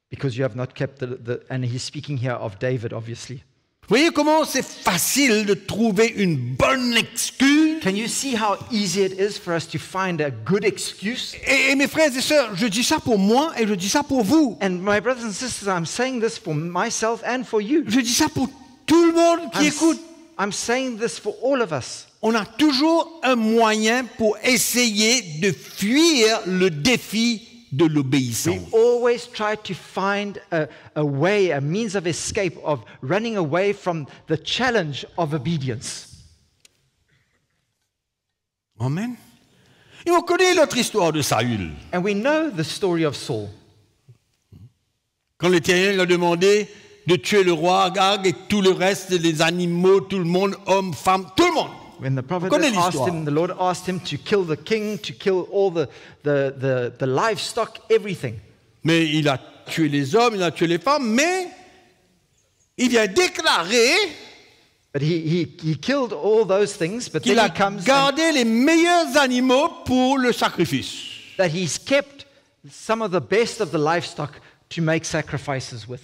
because you have not kept the." And he's speaking here of David, obviously. Vous voyez comment c'est facile de trouver une bonne excuse? Can you see how easy it is for us to find a good excuse? Et mes frères et sœurs, je dis ça pour moi et je dis ça pour vous. And my brothers and sisters, I'm saying this for myself and for you. Je dis ça pour tout le monde qui écoute. I'm saying this for all of us. On a toujours un moyen pour essayer de fuir le défi de We l'obéissance. always try to find a way, a means of escape, of running away from the challenge of obedience. Amen. Et on connaît l'autre histoire de Saül. And we know the story of Saul. Quand l'Éternel lui a demandé de tuer le roi Agag et tout le reste, les animaux, tout le monde, hommes, femmes, tout le monde. When the prophet connaît asked l'histoire. him, the Lord asked him to kill the king, to kill all the livestock, everything. Mais il a tué les hommes, il a tué les femmes, mais il vient déclarer But he killed all those things, but qu'il then a he comes and gardé les meilleurs animaux pour le sacrifice. that he's kept some of the best of the livestock to make sacrifices with.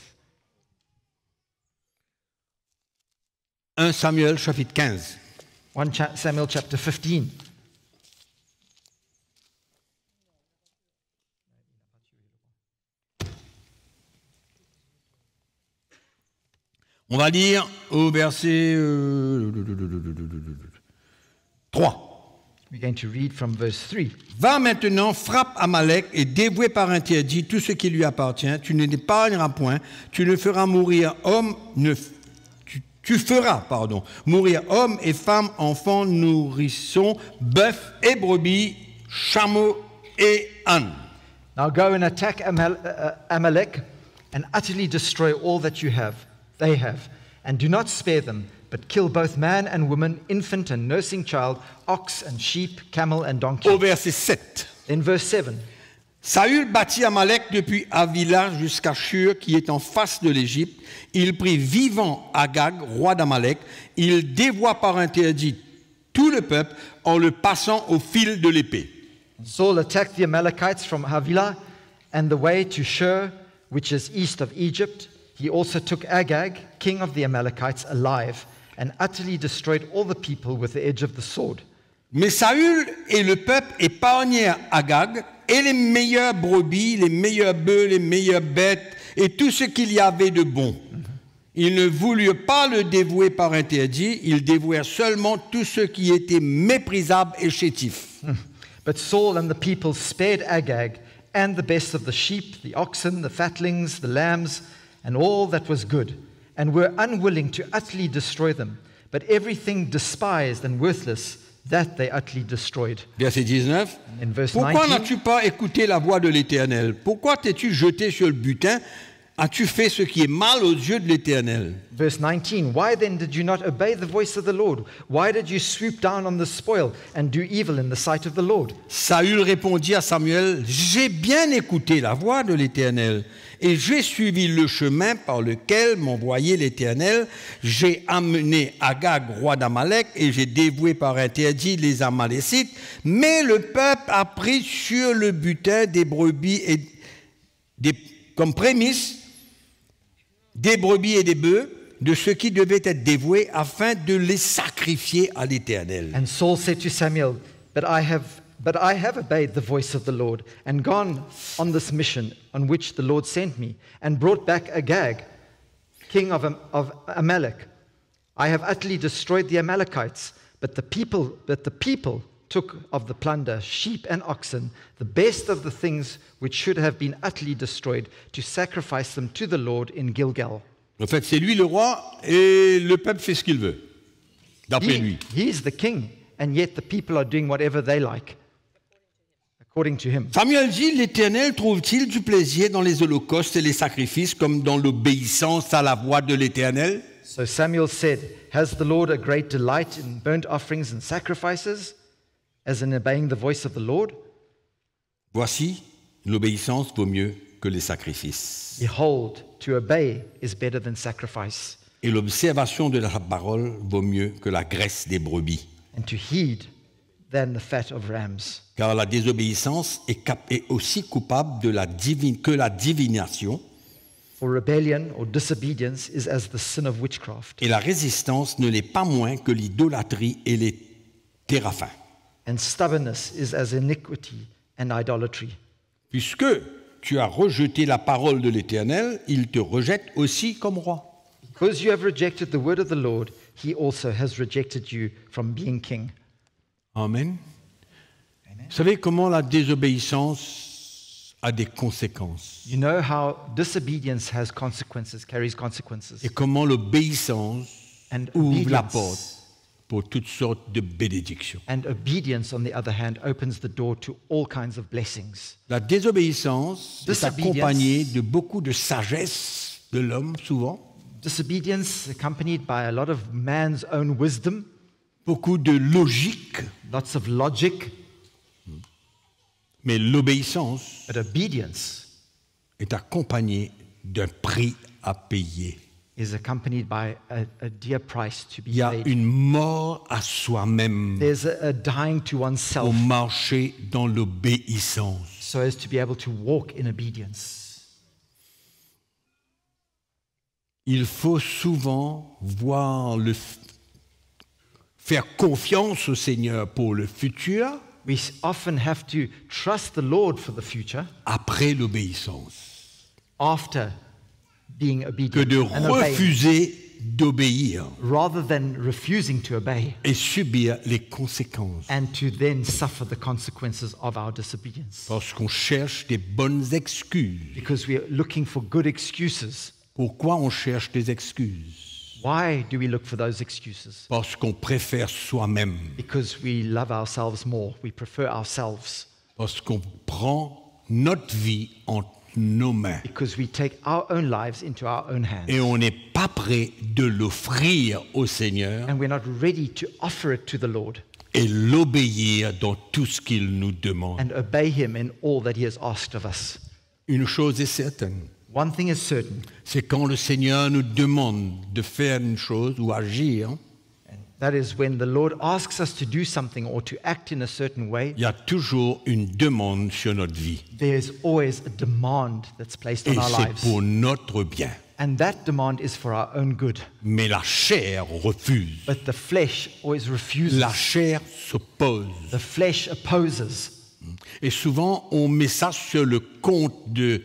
1 Samuel chapitre 15. 1 Samuel chapter 15. On va lire au verset 3. We're going to read from verse 3. Va maintenant, frappe Amalek et dévoué par interdit tout ce qui lui appartient. Tu ne l'épargneras point. Tu ne feras mourir homme, tu feras, mourir hommes et femmes, enfants, nourrissons, bœufs et brebis, chameaux et ânes. Now go and attack Amalek and utterly destroy all that they have, and do not spare them, but kill both man and woman, infant and nursing child, ox and sheep, camel and donkey. Au verset 7. In verse 7, Saül battit Amalek depuis Havila jusqu'à Shur, qui est en face de l'Égypte. Il prit vivant Agag, roi d'Amalek. Il dévoua par interdit tout le peuple en le passant au fil de l'épée. Saul attacked the Amalekites from Havilah and the way to Shur, which is east of Egypt. He also took Agag, king of the Amalekites, alive, and utterly destroyed all the people with the edge of the sword. Mais Saül et le peuple épargnèrent Agag et les meilleures brebis, les meilleurs bœufs, les meilleures bêtes et tout ce qu'il y avait de bon. Ils ne voulurent pas le dévouer par interdit, ils dévouèrent seulement tout ce qui était méprisable et chétif. But Saul and the people spared Agag and the best of the sheep, the oxen, the fatlings, the lambs, and all that was good, and were unwilling to utterly destroy them. But everything despised and worthless, that they utterly destroyed. Verset 19. In verse Pourquoi 19, n'as-tu pas écouté la voix de l'Éternel? Pourquoi t'es-tu jeté sur le butin? As-tu fait ce qui est mal aux yeux de l'Éternel? verse 19, why then did you not obey the voice of the Lord? Why did you swoop down on the spoil and do evil in the sight of the Lord? Saül répondit à Samuel, j'ai bien écouté la voix de l'Éternel et j'ai suivi le chemin par lequel m'envoyait l'Éternel. J'ai amené Agag, roi d'Amalek, et j'ai dévoué par interdit les Amalécites. Mais le peuple a pris sur le butin des brebis et comme prémisse des brebis et des bœufs de ce qui devait être dévoué afin de les sacrifier à l'Éternel. And Saul said to Samuel, But I have obeyed the voice of the Lord and gone on this mission on which the Lord sent me and brought back Agag, king of Amalek. I have utterly destroyed the Amalekites, but the people took of the plunder sheep and oxen, the best of the things which should have been utterly destroyed, to sacrifice them to the Lord in Gilgal. En fait, c'est lui le roi et le peuple fait ce qu'il veut, d'après lui. He is the king, and yet the people are doing whatever they like, according to him. Samuel dit, l'Éternel trouve-t-il du plaisir dans les holocaustes et les sacrifices comme dans l'obéissance à la voix de l'Éternel? So Samuel said, "Has the Lord a great delight in burnt offerings and sacrifices, as in obeying the voice of the Lord? Voici, l'obéissance vaut mieux que les sacrifices. Behold, to obey is better than sacrifice, Et l'observation de la parole vaut mieux que la graisse des brebis. and to heed than the fat of rams. Car la désobéissance est aussi coupable que la divination, For rebellion or disobedience is as the sin of witchcraft, et la résistance ne l'est pas moins que l'idolâtrie et les téraphins. and stubbornness is as iniquity and idolatry. Puisque tu as rejeté la parole de l'Éternel, il te rejette aussi comme roi. Because you have rejected the word of the Lord, he also has rejected you from being king." Amen. Vous savez comment la désobéissance a des conséquences You know how disobedience has consequences, carries consequences. et comment l'obéissance And ouvre la obedience, porte pour toutes sortes de bénédictions. and obedience, on the other hand, opens the door to all kinds of blessings. La désobéissance est Disobedience. accompagnée de beaucoup de sagesse de l'homme, souvent, Disobedience accompanied by a lot of man's own wisdom, beaucoup de logique, lots of logic, mais l'obéissance but obedience est accompagnée d'un prix à payer. is accompanied by a dear price to be Il y a paid. une mort à soi-même There's a dying to pour oneself marcher dans l'obéissance. so as to be able to walk in obedience. Il faut souvent faire confiance au Seigneur pour le futur We often have to trust the Lord for the future après l'obéissance after being que obedient de and obeying, refuser d'obéir rather than refusing to obey et subir les conséquences and to then suffer the consequences of our disobedience. parce qu'on cherche des bonnes excuses. Because we are looking for good excuses. Pourquoi on cherche des excuses? Why do we look for those excuses? Parce qu'on préfère soi-même, Because we love ourselves more. We prefer ourselves. parce qu'on prend notre vie entre nos mains Because we take our own lives into our own hands. et on n'est pas prêt de l'offrir au Seigneur And we're not ready to offer it to the Lord et l'obéir dans tout ce qu'il nous demande. and obey Him in all that He has asked of us. Une chose est certaine, One thing is certain, c'est quand le Seigneur nous demande de faire une chose ou agir, and that is when the Lord asks us to do something or to act in a certain way, il y a toujours une demande sur notre vie. there's always a demand that's placed Et on our c'est lives. pour notre bien. And that demand is for our own good. Mais la chair refuse. But the flesh always refuses. La chair s'oppose. The flesh opposes. Et souvent, on met ça sur le compte de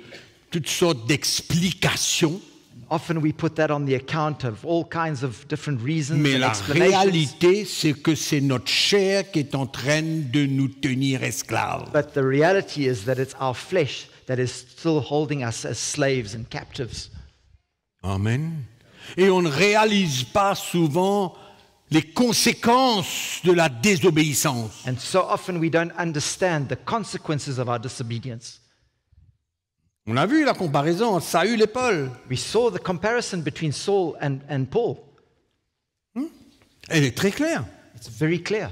toutes sortes d'explications. Often we put that on the account of all kinds of different reasons Mais and la explanations. réalité, c'est que c'est notre chair qui est en train de nous tenir esclaves. But the reality is that it's our flesh that is still holding us as slaves and captives. Amen. Et on ne réalise pas souvent les conséquences de la désobéissance. And so often we don't understand the consequences of our disobedience. On a vu la comparaison entre Saül et Paul. We saw the comparison between Saul and Paul. Elle est très claire. It's very clear.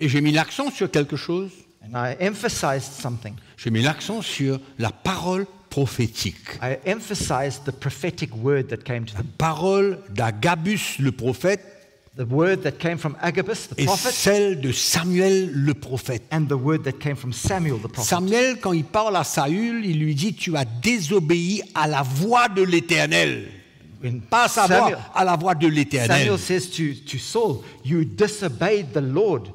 Et j'ai mis l'accent sur quelque chose. And I emphasized something. J'ai mis l'accent sur la parole prophétique. I emphasized the prophetic word that came to them. Parole d'Agabus le prophète The word that came from Agabus, the et prophet, celle de Samuel le prophète. and the word that came from Samuel, the prophet. Samuel, quand il parle à Saül, il lui dit « Tu as désobéi à la voix de l'Éternel ». When Pas à sa voix, Samuel, à la voix de l'Éternel. Samuel says to Saul, you disobeyed the Lord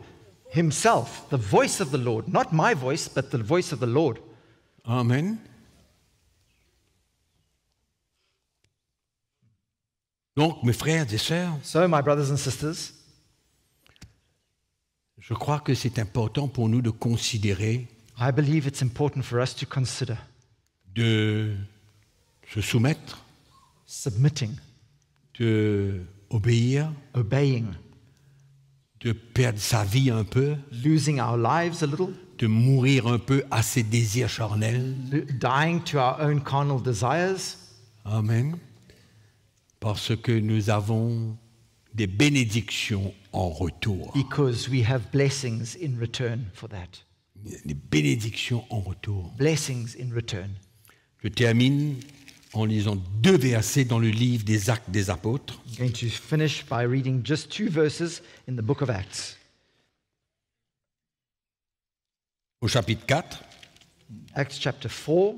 himself, the voice of the Lord, not my voice, but the voice of the Lord. Amen. Donc, mes frères et sœurs, So, my brothers and sisters, Je crois que c'est important pour nous de considérer, I believe it's important for us to consider de se soumettre, submitting, de obéir, obeying, de perdre sa vie un peu, losing our lives a little, de mourir un peu à ses désirs charnels. dying to our own carnal desires, Amen. Parce que nous avons des bénédictions en retour. because we have blessings in return for that. Des bénédictions en retour. Blessings in return. Je termine en lisant 2 versets dans le livre des Actes des Apôtres. I'm going to finish by reading just 2 verses in the book of Acts. Au chapitre 4, Acts chapter 4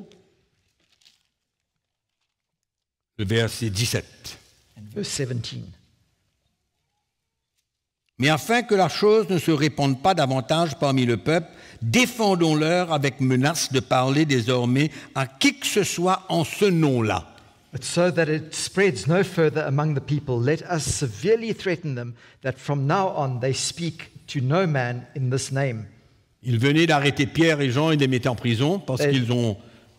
le verset 17. and verse 17. Mais afin que la chose ne se répande pas davantage parmi le peuple, défendons-leur avec menace de parler désormais à qui que ce soit en ce nom-là. But so that it spreads no further among the people, let us severely threaten them that from now on they speak to no man in this name. Ils venaient d'arrêter Pierre et Jean et les mettaient en prison parce qu'ils ont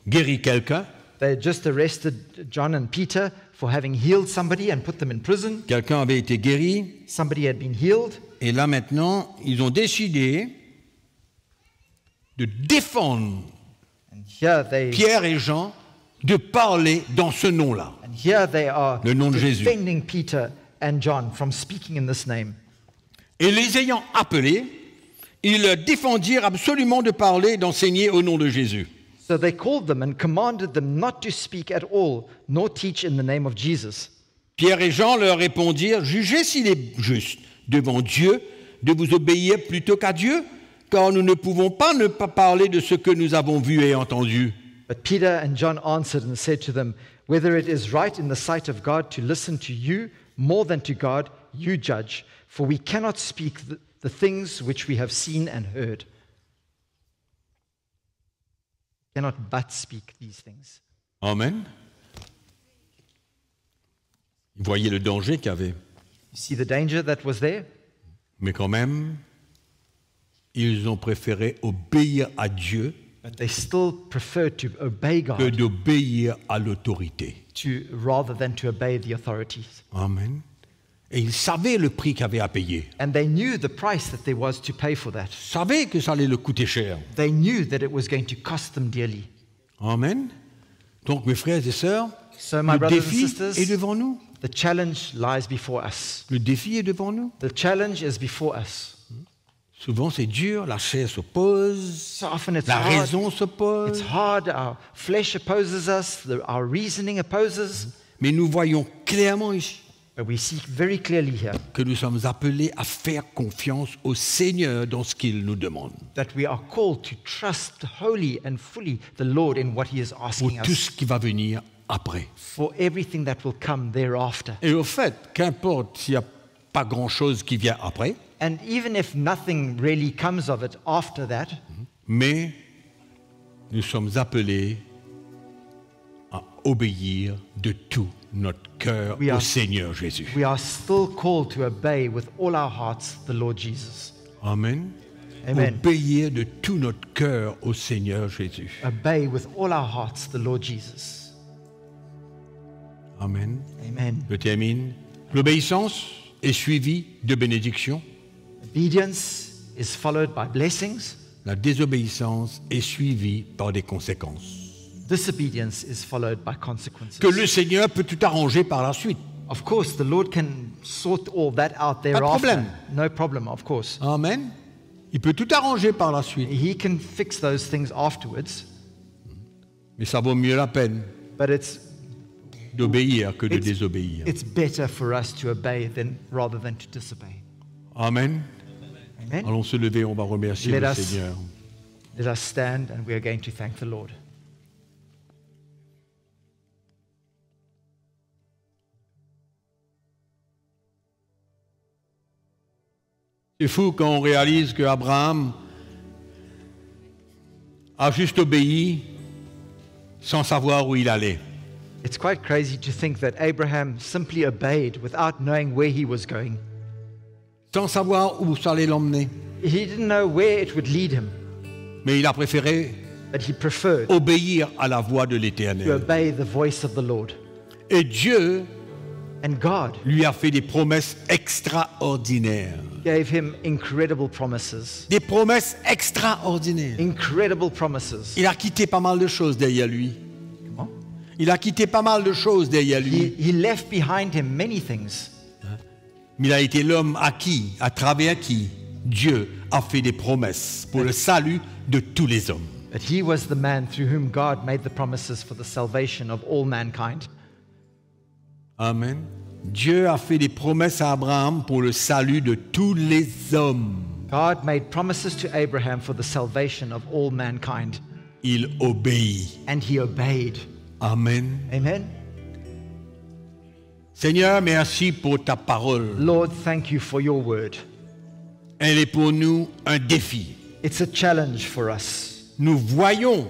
guéri quelqu'un. They had just arrested John and Peter for having healed somebody and put them in prison. Quelqu'un avait été guéri. Somebody had been healed. Et là maintenant, ils ont décidé de défendre And here they Pierre et Jean de parler dans ce nom-là. are Le nom de Jésus. defending Peter and John from speaking in this name. Et les ayant appelés, ils leur défendirent absolument de parler et d'enseigner au nom de Jésus. So they called them and commanded them not to speak at all, nor teach in the name of Jesus. Pierre et Jean leur répondirent, « Jugez s'il est juste devant Dieu de vous obéir plutôt qu'à Dieu, car nous ne pouvons pas ne pas parler de ce que nous avons vu et entendu. » But Peter and John answered and said to them, whether it is right in the sight of God to listen to you more than to God, you judge, for we cannot speak the things which we have seen and heard. Cannot but speak these things. Amen. Ils voyaient le danger qu'il y avait. You see the danger that was there? Mais quand même, ils ont préféré obéir à Dieu But they still preferred to obey que God d'obéir à l'autorité. rather than to obey the authorities. Amen. Et ils savaient le prix qu'il y avait à payer. And they knew the price that there was to pay for that. Ils savaient que ça allait leur coûter cher. They knew that it was going to cost them dearly. Amen. Donc, mes frères et sœurs, So, my le brothers and défi sisters, est devant nous. the challenge lies before us. Le défi est devant nous. The challenge is before us. Souvent, c'est dur, la chair s'oppose, So often it's la hard. raison s'oppose. It's hard. Our flesh opposes us. Our reasoning opposes. Mais nous voyons clairement ici But we see very clearly here que nous sommes appelés à faire confiance au Seigneur dans ce qu'il nous demande, that we are called to trust wholly and fully the Lord in what He is pour asking tout us ce qui va venir après. for everything that will come thereafter. Et au fait, qu'importe s'il n'y a pas grand-chose qui vient après, And even if nothing really comes of it after that, mais nous sommes appelés à obéir de tout notre cœur We au are- Seigneur Jésus. we are still called to obey with all our hearts the Lord Jesus. Amen. Amen. Obéir de tout notre cœur au Seigneur Jésus. Obey with all our hearts the Lord Jesus. Amen. Amen. Je termine. L'obéissance est suivie de bénédictions. Obedience is followed by blessings. La désobéissance est suivie par des conséquences. Disobedience is followed by consequences. Que le Seigneur peut tout arranger par la suite. Of course, the Lord can sort all that out thereafter. problème. No problem, of course. Amen. Il peut tout arranger par la suite. He can fix those things afterwards, Mais ça vaut mieux la peine but it's d'obéir que de désobéir. better for us to obey rather than to disobey. Amen. Amen. Allons se lever, on va remercier Let le us- Seigneur. Let us stand and we are going to thank the Lord. C'est fou quand on réalise qu'Abraham a juste obéi sans savoir où il allait. It's quite crazy to think that Abraham simply obeyed without knowing where he was going. sans savoir où ça allait l'emmener. He didn't know where it would lead him, Mais il a préféré but he preferred obéir à la voix de to l'Éternel. obey the voice of the Lord. Et Dieu And God lui a fait des promesses extraordinaires. gave him incredible promises. Des promesses extraordinaires. Incredible promises. Il a quitté pas mal de choses derrière lui. Comment? Il a quitté pas mal de choses derrière lui. He left behind him many things. Mais il a été l'homme à qui, à travers qui, Dieu a fait des promesses pour le salut de tous les hommes. But he was the man through whom God made the promises for the salvation of all mankind. Amen. Dieu a fait des promesses à Abraham pour le salut de tous les hommes. God made promises to Abraham for the salvation of all mankind. Il obéit. And he obeyed. Amen. Amen. Seigneur, merci pour ta parole. Lord, thank you for your word. Elle est pour nous un défi. It's a challenge for us. Nous voyons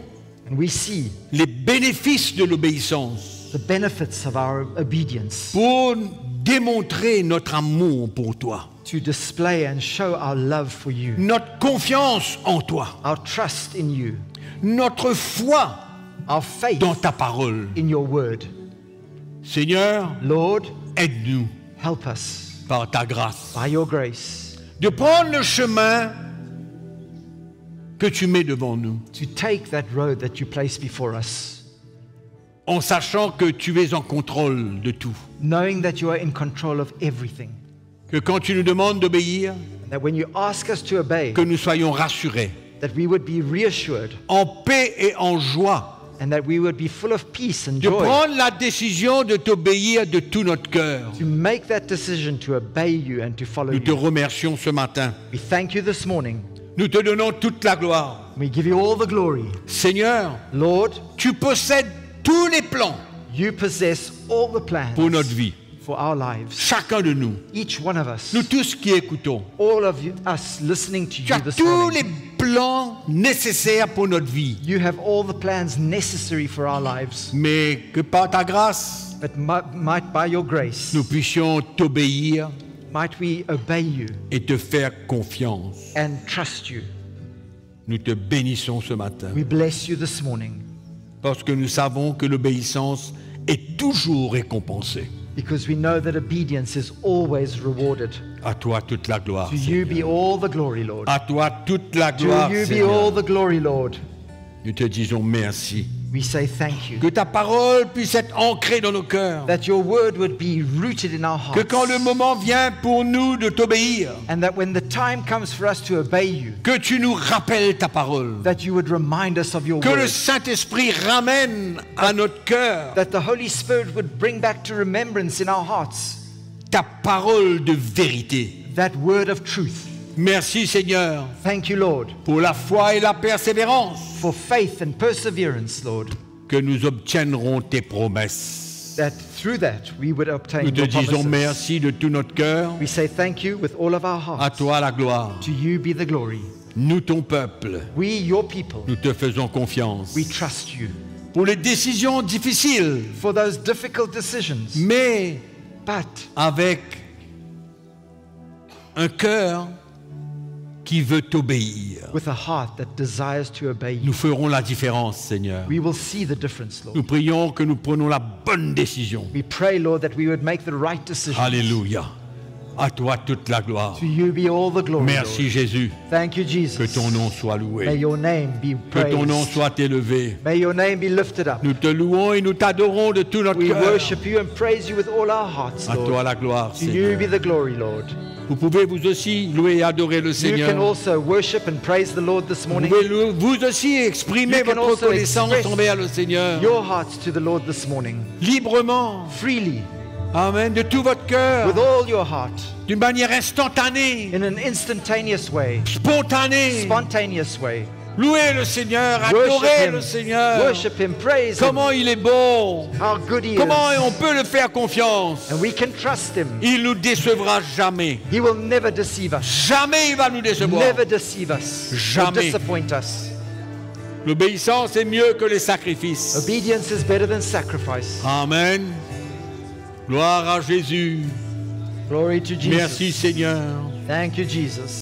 And we see les bénéfices de l'obéissance the benefits of our obedience pour démontrer notre amour pour toi, to display and show our love for you, notre confiance en toi, our trust in you, notre foi our faith dans ta parole. in your word. Seigneur, Lord, aide-nous help us par ta grâce by your grace de prendre le chemin que tu mets devant nous, to take that road that you place before us, en sachant que tu es en contrôle de tout. knowing that you are in control of everything. Que quand tu nous demandes d'obéir, And that when you ask us to obey, que nous soyons rassurés, that we would be reassured en paix et en joie, and that we would be full of peace and de joy prendre la décision de t'obéir de tout notre cœur. to make that decision to obey you and to follow Nous te you. remercions ce matin. We thank you this morning. Nous te donnons toute la gloire. We give you all the glory. Seigneur, Lord, tu possèdes tous les plans you possess all the plans pour notre vie. for our lives. Chacun de nous, Each one of us, nous tous qui écoutons, all of you, us listening to tu you as this tous les morning. plans nécessaires pour notre vie. You have all the plans necessary for our lives. Mais que par ta grâce, But might by your grace, nous puissions t'obéir might we obey you et te faire confiance. and trust you. Nous te bénissons ce matin We bless you this morning parce que nous savons que l'obéissance est toujours récompensée. because we know that obedience is always rewarded. À toi toute la gloire. To you be all the glory, Lord. À toi toute la To gloire, you be Seigneur. all the glory, Lord. Nous te disons merci. We say thank you. Que ta parole puisse être ancrée dans nos cœurs. That your word would be rooted in our Que hearts. quand le moment vient pour nous de t'obéir, And that when the time comes for us to obey you, que tu nous rappelles ta parole. that you would remind us of your Que le word. Saint-Esprit ramène à notre cœur That the Holy Spirit would bring back to remembrance in our hearts ta parole de vérité. that word of truth. Merci Seigneur Thank you, Lord, pour la foi et la persévérance for faith and perseverance, Lord, que nous obtiendrons tes promesses. that through that we would obtain Nous te your disons promises. merci de tout notre cœur. We say thank you with all of our À hearts. toi la gloire. To you be the glory. Nous, ton peuple, We, your people, nous te faisons confiance. we trust you Pour les décisions difficiles, for those difficult decisions, mais but avec un cœur qui veut t'obéir. with a heart that desires to obey you. Nous ferons la différence, Seigneur. We will see the difference, Lord. Nous prions que nous prenions la bonne décision. We pray, Lord, that we would make the right decision. Alléluia. À toi toute la gloire. To you be all the glory, Merci Lord. Jésus. Thank you, Jesus. Que ton nom soit May loué. your name be Que ton nom praised. soit élevé. May your name be lifted up. Nous te louons et nous t'adorons de tout notre We cœur. worship you and praise you with all our hearts, À toi Lord. la gloire, To you Seigneur. be the glory, Lord. Vous pouvez vous aussi louer et adorer le You can Seigneur. also worship and praise the Lord this Vous morning. pouvez vous aussi exprimer You can votre also reconnaissance express envers le Seigneur. Your hearts to the Lord this morning. Librement. Freely, Amen. De tout votre cœur. with all your heart, D'une manière instantanée. in an instantaneous way, Spontanée. spontaneous way. Louez le Seigneur. Worship Adorez him. le Seigneur. Worship him, praise him. Comment il est bon. How good he Comment is. on peut le faire confiance. And we can trust him. Il nous décevra jamais. He will never deceive us. Jamais il va nous décevoir. Never deceive us. Or Jamais. disappoint us. L'obéissance est mieux que les sacrifices. Obedience is better than sacrifice. Amen. Gloire à Jésus. Glory to Jesus. Merci Seigneur. Thank you, Jesus.